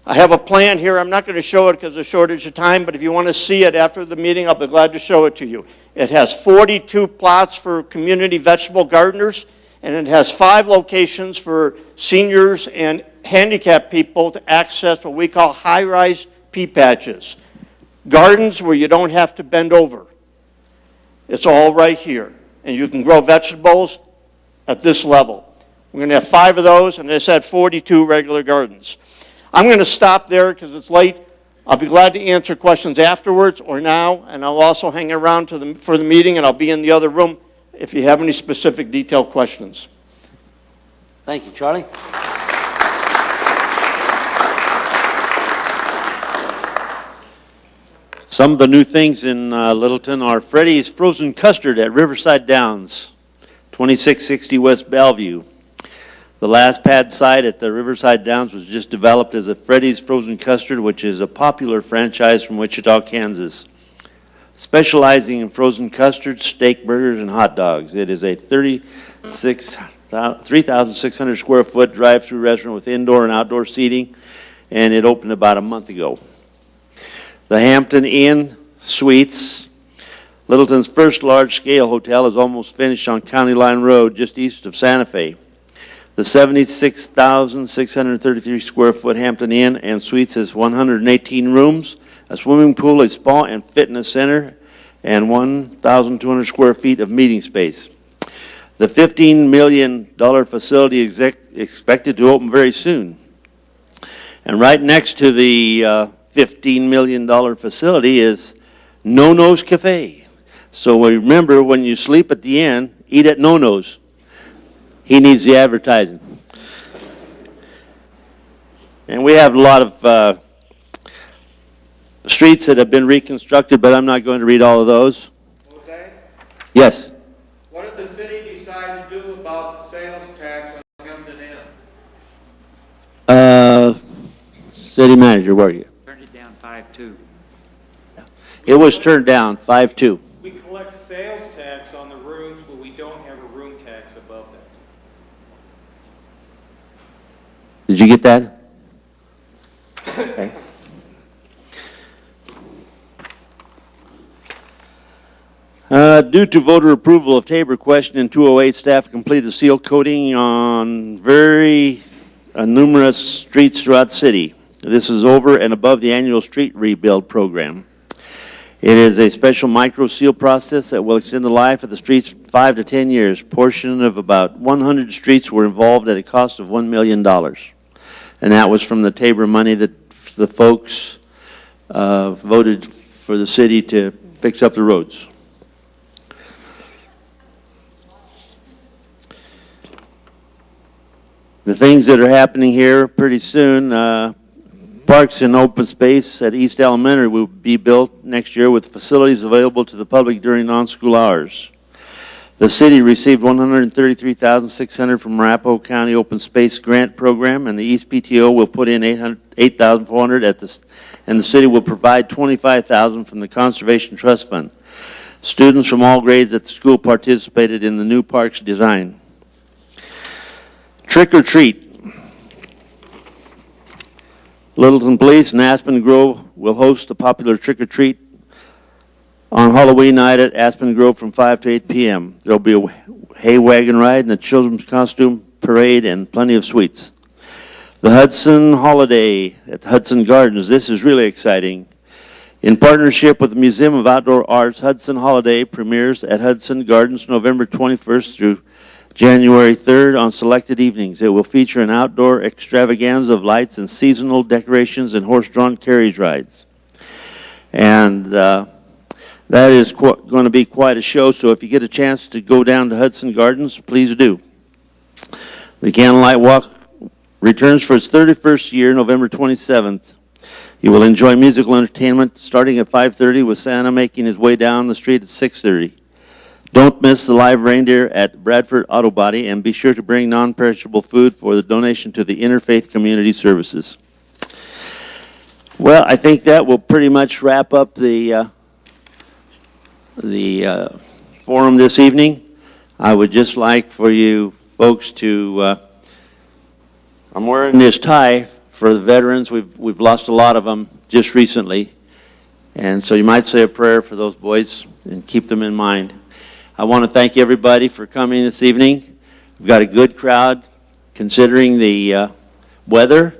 I have a plan here. I'm not going to show it because of a shortage of time, but if you want to see it after the meeting, I'll be glad to show it to you. It has 42 plots for community vegetable gardeners, and it has 5 locations for seniors and handicapped people to access what we call high-rise pea patches. Gardens where you don't have to bend over. It's all right here. And you can grow vegetables at this level. We're going to have 5 of those, and this had 42 regular gardens. I'm going to stop there because it's late. I'll be glad to answer questions afterwards or now, and I'll also hang around for the meeting, and I'll be in the other room if you have any specific detailed questions. Thank you, Charlie. Some of the new things in Littleton are Freddy's Frozen Custard at Riverside Downs, 2660 West Bellevue. The last pad site at the Riverside Downs was just developed as a Freddy's Frozen Custard, which is a popular franchise from Wichita, Kansas. Specializing in frozen custards, steak burgers, and hot dogs. It is a 3,600 square foot drive-through restaurant with indoor and outdoor seating, and it opened about a month ago. The Hampton Inn Suites, Littleton's first large-scale hotel, is almost finished on County Line Road, just east of Santa Fe. The 76,633 square foot Hampton Inn and Suites has 118 rooms, a swimming pool, a spa and fitness center, and 1,200 square feet of meeting space. The $15 million facility is expected to open very soon. And right next to the $15 million facility is No-No's Cafe. So remember, when you sleep at the inn, eat at No-No's. He needs the advertising. And we have a lot of streets that have been reconstructed, but I'm not going to read all of those. Jose? Yes. What did the city decide to do about the sales tax on Hampton Inn? City manager, where are you? Turned it down 5-2. It was turned down 5-2. We collect sales tax on the rooms, but we don't have a room tax above that. Did you get that? Okay. Due to voter approval of Tabor question in 208, staff completed seal coating on very numerous streets throughout the city. This is over and above the annual street rebuild program. It is a special micro seal process that will extend the life of the streets 5 to 10 years. Portion of about 100 streets were involved at a cost of $1 million. And that was from the Tabor money that the folks voted for the city to fix up the roads. The things that are happening here pretty soon, parks and open space at East Elementary will be built next year with facilities available to the public during non-school hours. The city received $133,600 from Arapahoe County Open Space Grant Program, and the East PTO will put in $8,400 at this, and the city will provide $25,000 from the Conservation Trust Fund. Students from all grades at the school participated in the new park's design. Trick or treat. Littleton Police and Aspen Grove will host a popular trick or treat on Halloween night at Aspen Grove from 5 to 8 p.m. There will be a hay wagon ride and a children's costume parade and plenty of sweets. The Hudson Holiday at Hudson Gardens. This is really exciting. In partnership with the Museum of Outdoor Arts, Hudson Holiday premieres at Hudson Gardens November 21st through January 3rd on selected evenings. It will feature an outdoor extravaganza of lights and seasonal decorations and horse-drawn carriage rides. And that is going to be quite a show, so if you get a chance to go down to Hudson Gardens, please do. The Candlelight Walk returns for its 31st year, November 27th. You will enjoy musical entertainment starting at 5:30 with Santa making his way down the street at 6:30. Don't miss the live reindeer at Bradford Auto Body, and be sure to bring non-perishable food for the donation to the Interfaith Community Services. Well, I think that will pretty much wrap up the forum this evening. I would just like for you folks to, I'm wearing this tie for the veterans. We've lost a lot of them just recently, and so you might say a prayer for those boys and keep them in mind. I want to thank everybody for coming this evening. We've got a good crowd considering the weather,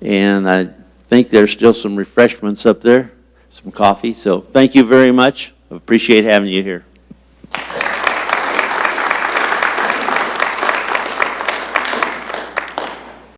and I think there's still some refreshments up there, some coffee. So thank you very much. I appreciate having you here.